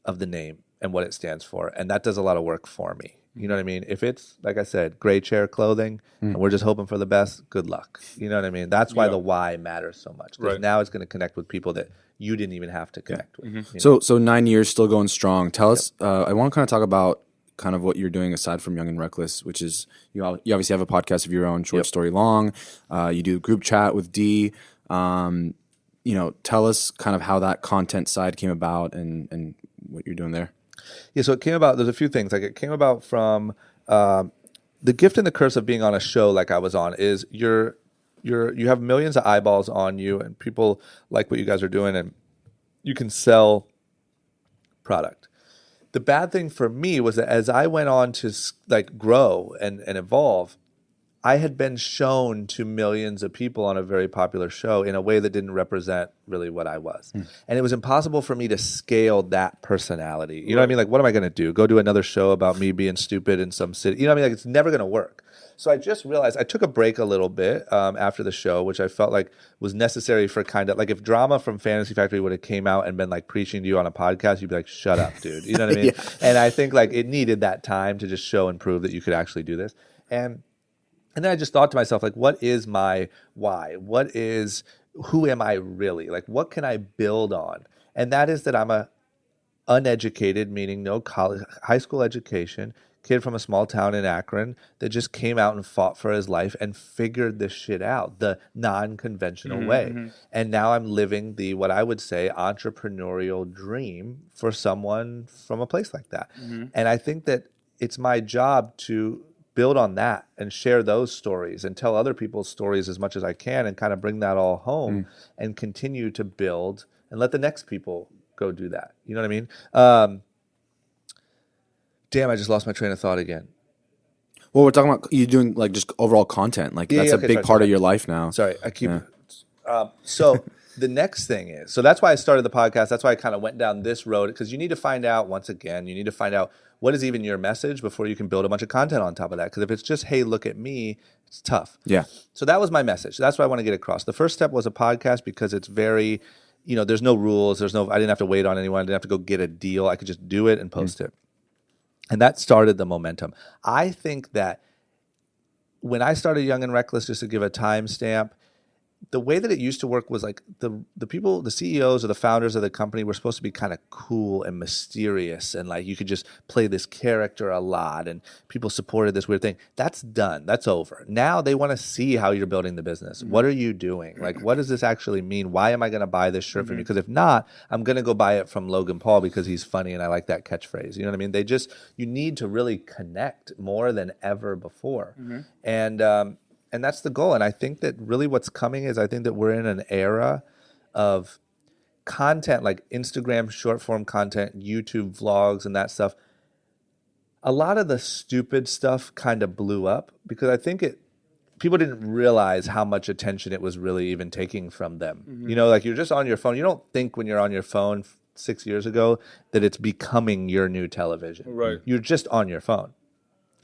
of the name and what it stands for. And that does a lot of work for me. You know what I mean? If it's, like I said, gray chair clothing and we're just hoping for the best, good luck. You know what I mean? That's why the why matters so much. Because now it's going to connect with people that you didn't even have to connect with. You know? So 9 years, still going strong. Tell us, I want to kind of talk about kind of what you're doing aside from Young and Reckless, which is you obviously have a podcast of your own, Short Story Long. You do group chat with D. You know, tell us kind of how that content side came about and what you're doing there. Yeah, so it came about, there's a few things. Like it came about from the gift and the curse of being on a show like I was on is you have millions of eyeballs on you and people like what you guys are doing and you can sell product. The bad thing for me was that as I went on to like grow and evolve, I had been shown to millions of people on a very popular show in a way that didn't represent really what I was. And it was impossible for me to scale that personality. You know what I mean? Like, what am I going to do? Go do another show about me being stupid in some city? You know what I mean? Like, it's never going to work. So I just realized I took a break a little bit after the show, which I felt like was necessary for kind of like if Drama from Fantasy Factory would have came out and been like preaching to you on a podcast, you'd be like, shut up, dude. You know what I mean? And I think like it needed that time to just show and prove that you could actually do this. And then I just thought to myself, like, what is my why? Who am I really? Like, what can I build on? And that is that I'm a uneducated, meaning no college, high school education, kid from a small town in Akron that just came out and fought for his life and figured this shit out the non-conventional way. And now I'm living the, what I would say, entrepreneurial dream for someone from a place like that. And I think that it's my job to build on that and share those stories and tell other people's stories as much as I can and kind of bring that all home and continue to build and let the next people go do that. You know what I mean? Damn, I just lost my train of thought again. Well, we're talking about you doing like just overall content. Like that's a big part of your life now. Sorry, I keep... So the next thing is, so that's why I started the podcast. That's why I kind of went down this road because you need to find out, once again, you need to find out what is even your message before you can build a bunch of content on top of that. Because if it's just, hey, look at me, it's tough. Yeah. So that was my message. That's what I want to get across. The first step was a podcast because it's very, you know, there's no rules. I didn't have to wait on anyone. I didn't have to go get a deal. I could just do it and post it. And that started the momentum. I think that when I started Young and Reckless, just to give a timestamp, the way that it used to work was like the people, the CEOs or the founders of the company were supposed to be kind of cool and mysterious. And like you could just play this character a lot and people supported this weird thing. That's done. That's over. Now they want to see how you're building the business. What are you doing? Like, what does this actually mean? Why am I going to buy this shirt from you? Because if not, I'm going to go buy it from Logan Paul because he's funny and I like that catchphrase. You know what I mean? You need to really connect more than ever before. And that's the goal. And I think that really what's coming is I think that we're in an era of content like Instagram short form content, YouTube vlogs and that stuff. A lot of the stupid stuff kind of blew up because I think people didn't realize how much attention it was really even taking from them. You know, like you're just on your phone. You don't think when you're on your phone 6 years ago that it's becoming your new television. Right. You're just on your phone.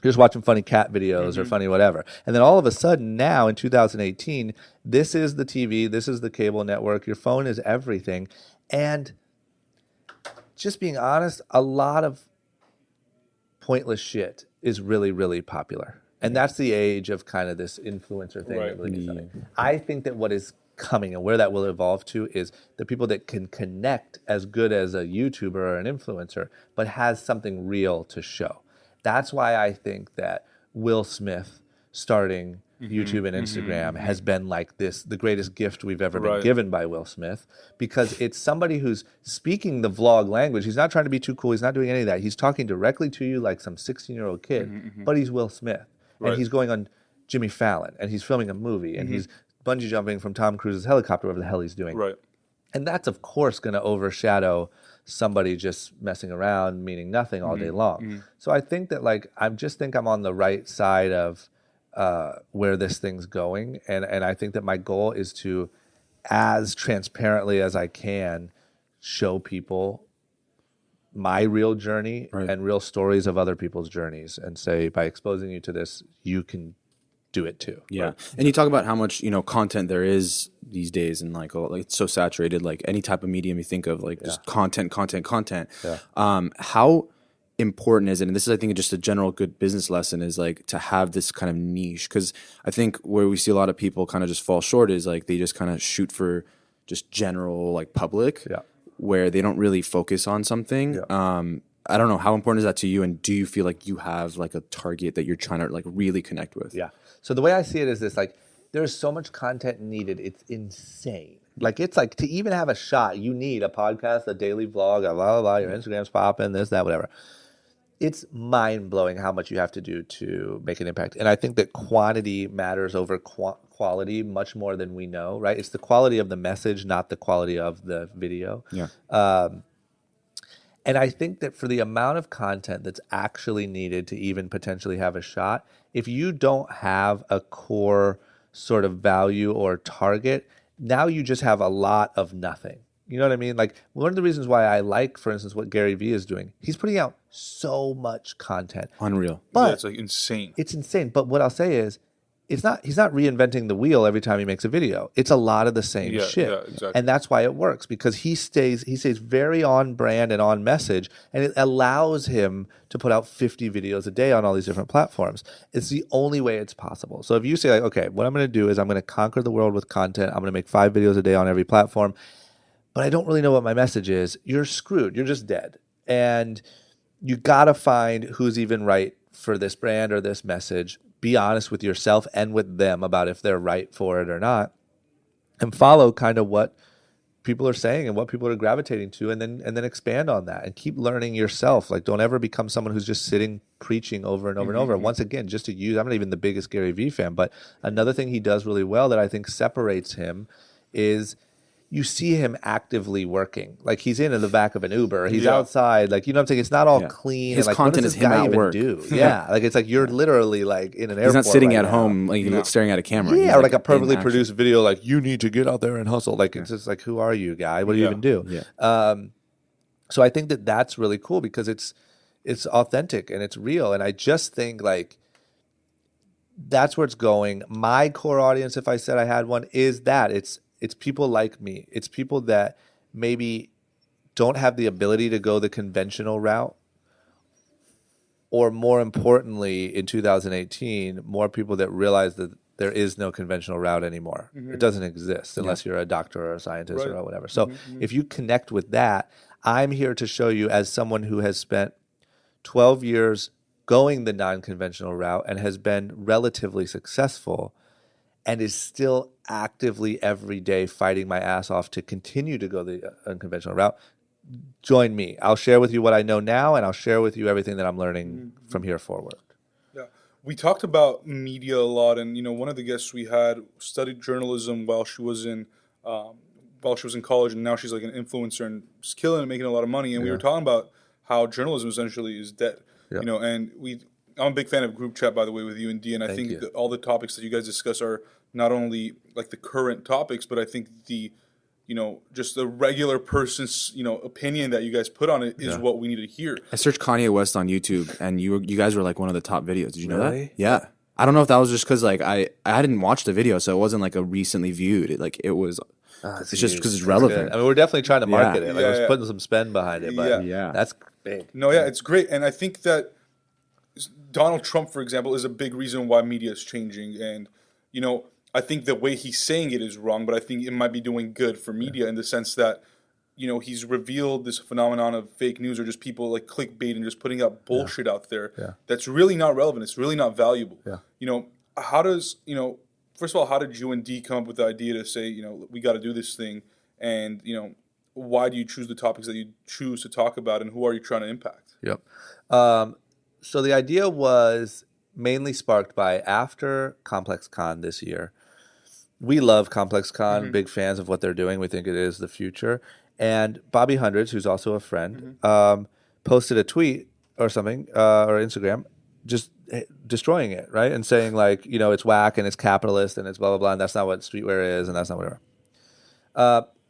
You're just watching funny cat videos or funny whatever. And then all of a sudden now in 2018, this is the TV, this is the cable network, your phone is everything. And just being honest, a lot of pointless shit is really, really popular. And that's the age of kind of this influencer thing. That really gets I think that what is coming and where that will evolve to is the people that can connect as good as a YouTuber or an influencer, but has something real to show. That's why I think that Will Smith starting YouTube and Instagram has been like this, the greatest gift we've ever been given by Will Smith, because it's somebody who's speaking the vlog language. He's not trying to be too cool. He's not doing any of that. He's talking directly to you like some 16-year-old kid, but he's Will Smith. And he's going on Jimmy Fallon and he's filming a movie and he's bungee jumping from Tom Cruise's helicopter, whatever the hell he's doing. Right. And that's, of course, going to overshadow somebody just messing around, meaning nothing all day long. So I think that, like, I just think I'm on the right side of where this thing's going. And I think that my goal is to, as transparently as I can, show people my real journey and real stories of other people's journeys, and say, by exposing you to this, you can do it too. Yeah. Right? And you talk about how much, content there is these days, and like it's so saturated, like any type of medium you think of, like just content. Yeah. How important is it? And this is, I think, just a general good business lesson, is like to have this kind of niche. Because I think where we see a lot of people kind of just fall short is like they just kind of shoot for just general like public, where they don't really focus on something. I don't know, how important is that to you, and do you feel like you have like a target that you're trying to like really connect with? Yeah. So the way I see it is this: like, there's so much content needed, it's insane. Like, it's like, to even have a shot, you need a podcast, a daily vlog, a blah blah blah. Your Instagram's popping, this, that, whatever. It's mind blowing how much you have to do to make an impact. And I think that quantity matters over quality much more than we know. Right? It's the quality of the message, not the quality of the video. And I think that for the amount of content that's actually needed to even potentially have a shot, if you don't have a core sort of value or target, now you just have a lot of nothing. You know what I mean? Like, one of the reasons why I like, for instance, what Gary Vee is doing, he's putting out so much content. Unreal. But it's like insane. It's insane. But what I'll say is, he's not reinventing the wheel every time he makes a video. It's a lot of the same shit. Yeah, exactly. And that's why it works, because he stays very on brand and on message, and it allows him to put out 50 videos a day on all these different platforms. It's the only way it's possible. So if you say, like, okay, what I'm going to do is I'm going to conquer the world with content. I'm going to make 5 videos a day on every platform, but I don't really know what my message is. You're screwed. You're just dead. And you got to find who's even right for this brand or this message. Be honest with yourself and with them about if they're right for it or not, and follow kind of what people are saying and what people are gravitating to, and then expand on that and keep learning yourself. Like, don't ever become someone who's just sitting preaching over and over and over. Once again, just to use, I'm not even the biggest Gary Vee fan, but another thing he does really well that I think separates him is, you see him actively working. Like, he's in the back of an Uber. He's outside. Like, you know what I'm saying? It's not all clean. His and, like, content is him at work. Like, it's like you're literally like in an airport. He's not sitting right at now. home like staring at a camera. Yeah, He's or like a perfectly in produced video. Like, you need to get out there and hustle. Like, it's just like, who are you, guy? What do you even do? So I think that that's really cool, because it's authentic and it's real. And I just think, like, that's where it's going. My core audience, if I said I had one, is that it's people like me. It's people that maybe don't have the ability to go the conventional route, or more importantly, in 2018, more people that realize that there is no conventional route anymore. It doesn't exist unless you're a doctor or a scientist or whatever. So if you connect with that, I'm here to show you, as someone who has spent 12 years going the non-conventional route and has been relatively successful, and is still actively every day fighting my ass off to continue to go the unconventional route. Join me. I'll share with you what I know now, and I'll share with you everything that I'm learning from here forward. Yeah. We talked about media a lot, and one of the guests we had studied journalism while she was in college, and now she's like an influencer and just killing it, making a lot of money. And we were talking about how journalism essentially is dead. And I'm a big fan of group chat, by the way, with you and D, and I think that all the topics that you guys discuss are not only like the current topics, but I think the, just the regular person's, opinion that you guys put on it is what we need to hear. I searched Kanye West on YouTube, and you guys were like one of the top videos. Did you know that? Yeah. I don't know if that was just because like I hadn't watched the video, so it wasn't like a recently viewed. It was. It's just because it's relevant. I mean, we're definitely trying to market it. Like, we're putting some spend behind it, but that's big. No, it's great, and I think that Donald Trump, for example, is a big reason why media is changing. And, I think the way he's saying it is wrong, but I think it might be doing good for media in the sense that, he's revealed this phenomenon of fake news, or just people like clickbait and just putting out bullshit out there that's really not relevant. It's really not valuable. How does, first of all, how did you and D come up with the idea to say, we got to do this thing? And, why do you choose the topics that you choose to talk about, and who are you trying to impact? So the idea was mainly sparked by, after Complex Con this year, we love Complex Con, big fans of what they're doing. We think it is the future. And Bobby Hundreds, who's also a friend, posted a tweet or something, or Instagram, just destroying it, right? And saying like, it's whack and it's capitalist and it's blah, blah, blah. And that's not what streetwear is and that's not whatever.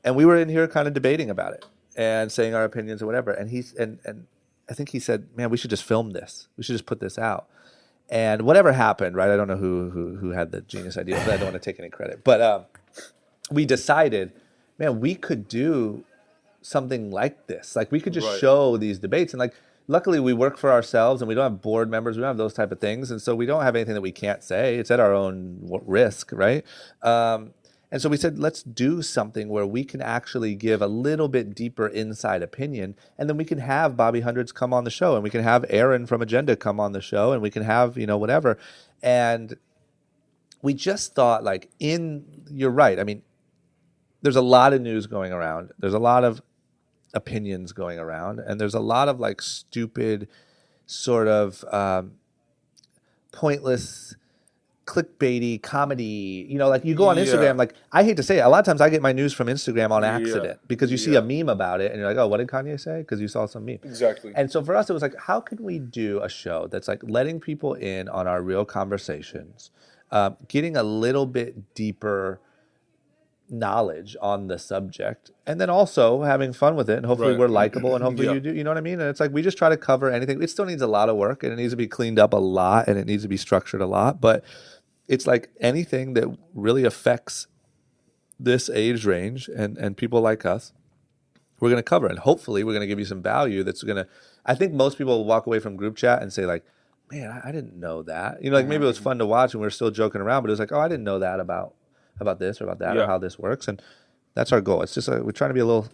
And we were in here kind of debating about it and saying our opinions or whatever. And and I think he said, man, we should just film this. We should just put this out. And whatever happened, right? I don't know who had the genius idea, but I don't want to take any credit. But we decided, man, we could do something like this. Like we could just show these debates. And like, luckily we work for ourselves and we don't have board members. We don't have those type of things. And so we don't have anything that we can't say. It's at our own risk, right? And so we said, let's do something where we can actually give a little bit deeper inside opinion. And then we can have Bobby Hundreds come on the show and we can have Aaron from Agenda come on the show and we can have, whatever. And we just thought like you're right. I mean, there's a lot of news going around. There's a lot of opinions going around. And there's a lot of like stupid sort of pointless clickbaity comedy, like you go on Instagram, like I hate to say it, a lot of times I get my news from Instagram on accident because you see a meme about it and you're like, oh, what did Kanye say? Because you saw some meme. Exactly. And so for us, it was like, how can we do a show that's like letting people in on our real conversations, getting a little bit deeper knowledge on the subject, and then also having fun with it, and hopefully we're likable, and hopefully you do, you know what I mean? And it's like we just try to cover anything. It still needs a lot of work, and it needs to be cleaned up a lot, and it needs to be structured a lot, but it's like anything that really affects this age range and people like us, we're going to cover. And hopefully we're going to give you some value that's going to, I think most people will walk away from group chat and say like, man, I didn't know that. Like maybe it was fun to watch and we were still joking around, but it was like, oh, I didn't know that about this or about that or how this works. And that's our goal. It's just we're trying to be a little.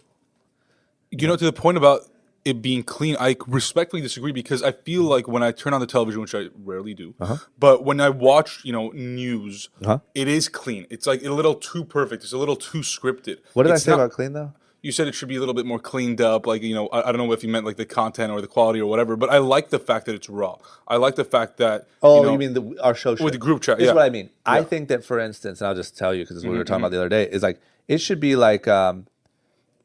To the point about it being clean, I respectfully disagree because I feel like when I turn on the television, which I rarely do, but when I watch, news, it is clean. It's like a little too perfect. It's a little too scripted. What did I say about clean though? You said it should be a little bit more cleaned up. Like, I don't know if you meant like the content or the quality or whatever, but I like the fact that it's raw. I like the fact that. Oh, you mean our show with the group chat? This is what I mean. I think that, for instance, and I'll just tell you because this is what we were talking about the other day, is like it should be like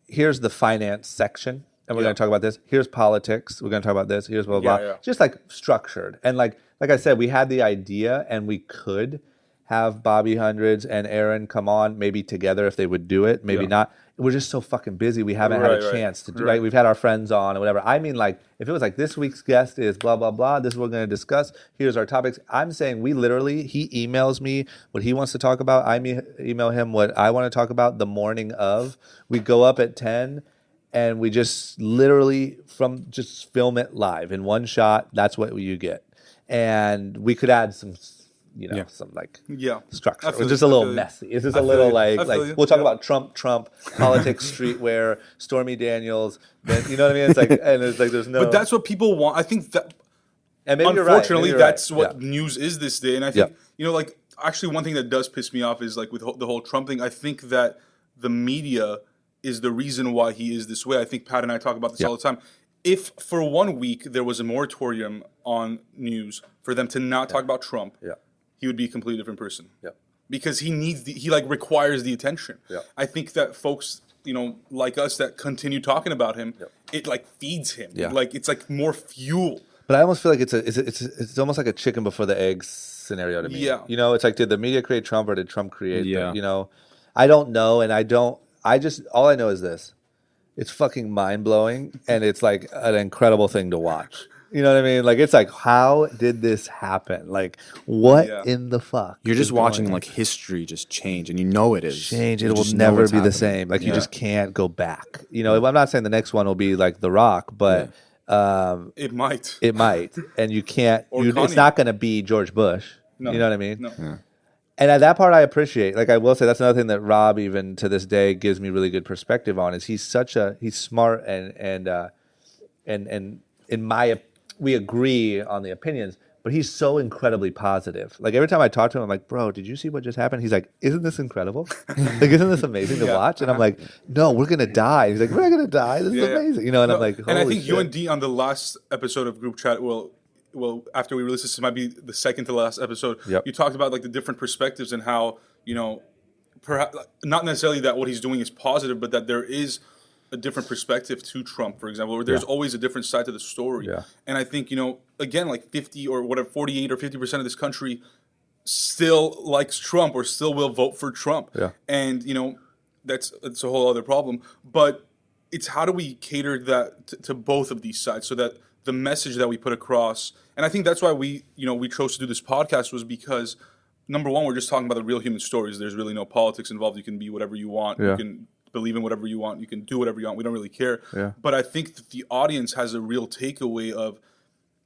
here's the finance section. And we're going to talk about this. Here's politics. We're going to talk about this. Here's blah, blah, blah. Just like structured. And like I said, we had the idea and we could have Bobby Hundreds and Aaron come on maybe together if they would do it. Maybe not. We're just so fucking busy. We haven't had a chance to do it. We've had our friends on or whatever. I mean, like if it was like this week's guest is blah, blah, blah. This is what we're going to discuss. Here's our topics. I'm saying he emails me what he wants to talk about. I email him what I want to talk about the morning of. We go up at 10. And we just literally just film it live in one shot. That's what you get. And we could add some, some like structure. It's just a little messy. It's just a little like we'll talk about Trump, politics, streetwear, Stormy Daniels. Then, you know what I mean? It's like, and it's like there's no. But that's what people want. I think that. And maybe unfortunately, that's what news is this day. And I think like actually one thing that does piss me off is like with the whole Trump thing. I think that the media is the reason why he is this way. I think Pat and I talk about this all the time. If for 1 week there was a moratorium on news for them to not talk about Trump, he would be a completely different person. Because he requires the attention. I think that folks, like us that continue talking about him, it like feeds him. Like it's like more fuel. But I almost feel like it's almost like a chicken before the egg scenario to me. It's like, did the media create Trump or did Trump create them? I don't know, and all I know is this. It's fucking mind-blowing, and it's like an incredible thing to watch. You know what I mean? Like, it's like, how did this happen? Like, what in the fuck? You're just watching, like, history just change, and it is. Change. It will never be the same. Like, you just can't go back. I'm not saying the next one will be like The Rock, but it might. It might. And you can't. It's not going to be George Bush. No. You know what I mean? No. Yeah. And at that part I appreciate. Like I will say that's another thing that Rob even to this day gives me really good perspective on is he's smart and we agree on the opinions, but he's so incredibly positive. Like every time I talk to him, I'm like, bro, did you see what just happened? He's like, isn't this incredible? Like, isn't this amazing to watch? And I'm like, no, we're gonna die. He's like, we're not gonna die. This is amazing. And I'm like, and I think shit. you and D on the last episode of Group Chat well, after we release this, it might be the second to last episode. You talked about like the different perspectives and how, perhaps not necessarily that what he's doing is positive, but that there is a different perspective to Trump, for example, or there's always a different side to the story. Yeah. And I think, again, like 50 or whatever, 48 or 50% of this country still likes Trump or still will vote for Trump. Yeah. And, that's a whole other problem. But it's how do we cater that to both of these sides so that the message that we put across, and I think that's why we chose to do this podcast, was because number one, we're just talking about the real human stories. There's really no politics involved. You can be whatever you want. Yeah. You can believe in whatever you want. You can do whatever you want. We don't really care. Yeah. But I think that the audience has a real takeaway of,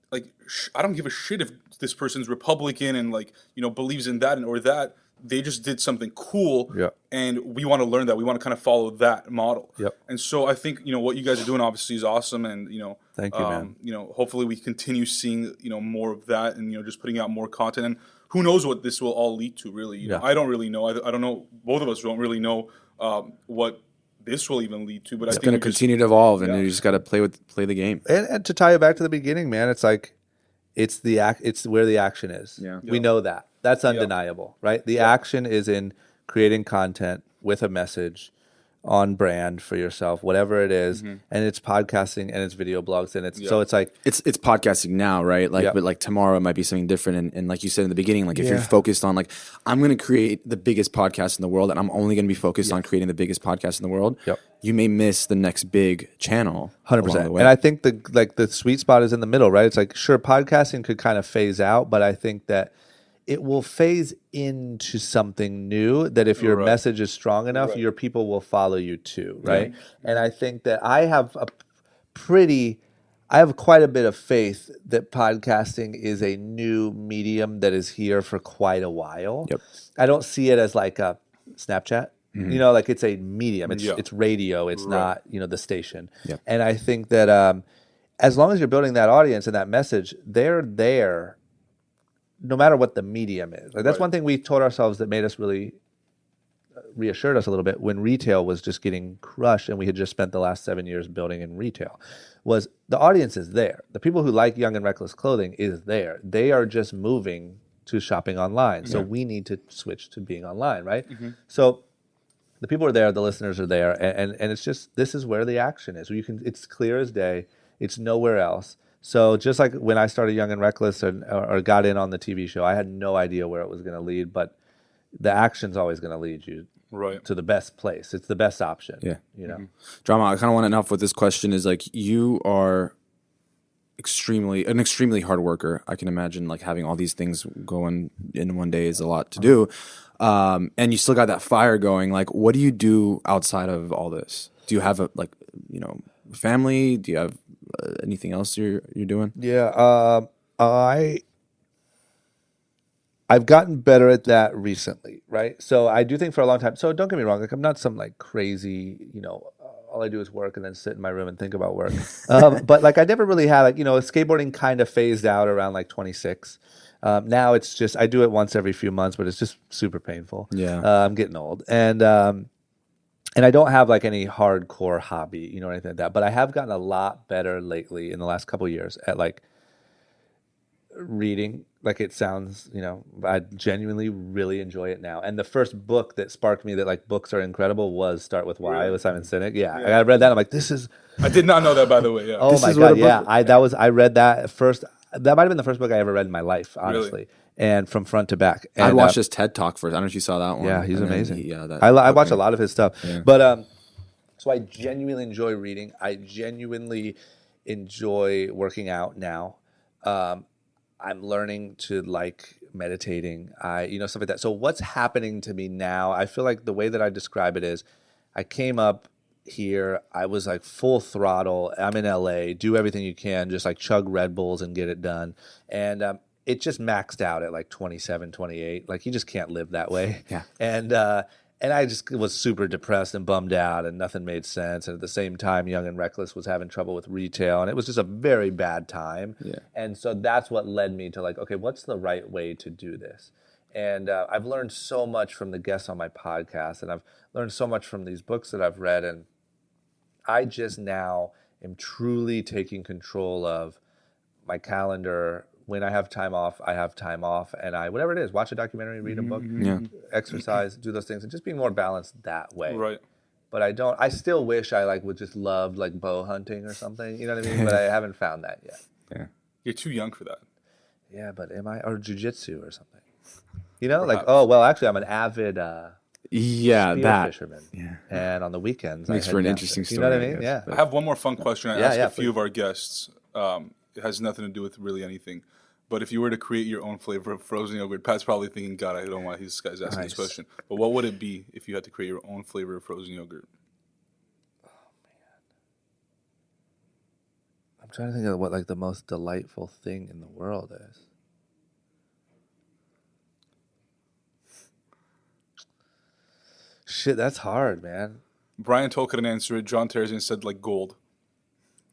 like, I don't give a shit if this person's Republican and, like, believes in that or that. They just did something cool, and we want to learn that. We want to kind of follow that model. Yep. And so I think what you guys are doing obviously is awesome, and thank you, man. Hopefully we continue seeing more of that, and just putting out more content. And who knows what this will all lead to? Really, I don't really know. I don't know. Both of us don't really know what this will even lead to. But it's going to continue to evolve, and you just got to play the game. And to tie it back to the beginning, man, it's like it's where the action is. Yeah. We know that. That's undeniable, right? The action is in creating content with a message on brand for yourself, whatever it is, and it's podcasting and it's video blogs, and so it's like it's podcasting now, right? Like, but like tomorrow it might be something different. And like you said in the beginning, like if you're focused on like I'm going to create the biggest podcast in the world, and I'm only going to be focused on creating the biggest podcast in the world, you may miss the next big channel. 100%. And I think the sweet spot is in the middle, right? It's like sure, podcasting could kind of phase out, but I think that it will phase into something new that if your message is strong enough, your people will follow you too, right? And I think that I have quite a bit of faith that podcasting is a new medium that is here for quite a while. Yep. I don't see it as like a Snapchat. Like it's a medium. It's radio. It's not, the station. Yep. And I think that as long as you're building that audience and that message, they're there no matter what the medium is. Like that's one thing we told ourselves that made us really reassured us a little bit when retail was just getting crushed and we had just spent the last 7 years building in retail, was the audience is there. The people who like young and reckless clothing is there. They are just moving to shopping online. So we need to switch to being online, right? So the people are there, the listeners are there, and it's just, this is where the action is. It's clear as day. It's nowhere else. So just like when I started Young and Reckless or got in on the TV show, I had no idea where it was going to lead, but the action's always going to lead you to the best place. It's the best option. Yeah. Drama, I kind of want to know with this question is like you are an extremely hard worker. I can imagine like having all these things going in one day is a lot to do. And you still got that fire going. Like what do you do outside of all this? Do you have family? Do you have anything else you're doing? Yeah, I've gotten better at that recently, right? So I do think for a long time. So don't get me wrong, like I'm not some like crazy, all I do is work and then sit in my room and think about work. But like I never really had like skateboarding kind of phased out around like 26. Now it's just I do it once every few months, but it's just super painful. Yeah, I'm getting old, and I don't have like any hardcore hobby, or anything like that. But I have gotten a lot better lately in the last couple of years at like reading. Like it sounds, I genuinely really enjoy it now. And the first book that sparked me that like books are incredible was Start With Why with Simon Sinek. Yeah, I read that. I'm like, this is. I did not know that, by the way. Yeah. Oh my God, yeah. I read that first. That might have been the first book I ever read in my life, honestly. Really? And from front to back. And I watched his TED Talk first. I don't know if you saw that one. Yeah, he's amazing. I watch a lot of his stuff. Yeah. But so I genuinely enjoy reading. I genuinely enjoy working out now. I'm learning to like meditating. Stuff like that. So what's happening to me now? I feel like the way that I describe it is, I came up here. I was like full throttle. I'm in LA. Do everything you can. Just like chug Red Bulls and get it done. And it just maxed out at like 27, 28. Like you just can't live that way. Yeah. And I just was super depressed and bummed out and nothing made sense. And at the same time, Young and Reckless was having trouble with retail. And it was just a very bad time. Yeah. And so that's what led me to like, okay, what's the right way to do this? And I've learned so much from the guests on my podcast. And I've learned so much from these books that I've read. And I just now am truly taking control of my calendar, when I have time off, I have time off, and I whatever it is, watch a documentary, read a book, exercise, do those things, and just being more balanced that way. Right. But I don't. I still wish I like would just love like bow hunting or something. You know what I mean? But I haven't found that yet. Yeah. You're too young for that. Yeah, but am I or jujitsu or something? You know, Perhaps. like oh well, actually, I'm an avid yeah, spear that fisherman. Yeah. And on the weekends, Makes I for head an down interesting to- You know what I story, I mean? guess, Yeah. I have one more fun question. I asked a few please. of our guests. It has nothing to do with really anything. But if you were to create your own flavor of frozen yogurt, Pat's probably thinking, God, I don't know why this guy's asking this question. But what would it be if you had to create your own flavor of frozen yogurt? I'm trying to think of what like the most delightful thing in the world is. Shit, that's hard, man. Brian Toll couldn't answer it. John Terzian said like gold.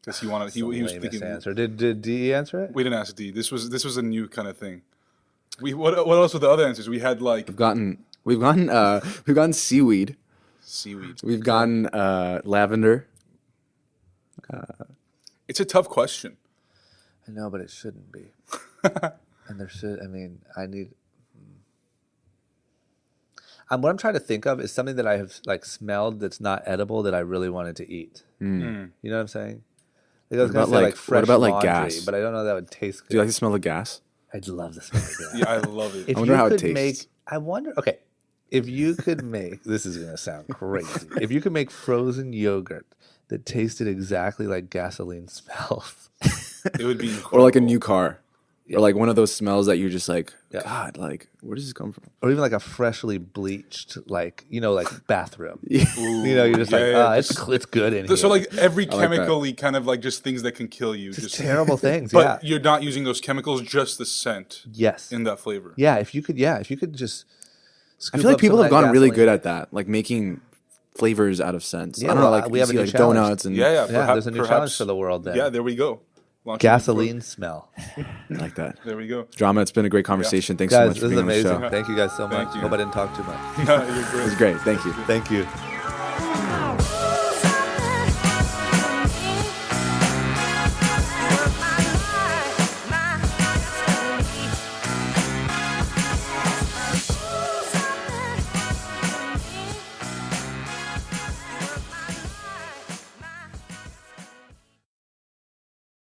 Because he wanted, he was Lamest thinking. answer. Did D answer it? We didn't ask D. This was a new kind of thing. What else were the other answers? We had like We've gotten seaweed. seaweed. We've gotten lavender. It's a tough question. I know, but it shouldn't be. And there should. I mean, I need. What I'm trying to think of is something that I have like smelled that's not edible that I really wanted to eat. You know what I'm saying? Like, I was gonna about, say like- like fresh what about, like, laundry, gas? but I don't know that would taste good. Do you like the smell of gas? I'd love the smell of gas. Yeah, I love it. If I wonder you how it could tastes. make, I wonder. Okay, if you could make, this is gonna sound crazy. If you could make frozen yogurt that tasted exactly like gasoline smells, It would be incredible. Or like a new car. Or like one of those smells that you're just like, Yeah. God, like, where does this come from? or even like a freshly bleached, like like bathroom. Ooh, You're just like, yeah, it's good in here. so like every like that. chemically kind of like just things that can kill you. just terrible things. But Yeah. you're not using those chemicals, just the scent Yes. in that flavor. Yeah. If you could just. I scoop feel like up people some have of that gotten really gasoline. good at that, like making flavors out of scents. Yeah, I don't know, well, like we you have a see new like challenge. donuts and Yeah, Yeah, perhaps, there's a new challenge for the world there. Yeah, there we go. Launching Gasoline smell. like that. There we go. Drama, it's been a great conversation. Thanks so Guys, much for this is being on the amazing. show. Thank you guys so much. Thank you. Hope I didn't talk too much. No, you're It great. was great. Thank you. Thank you.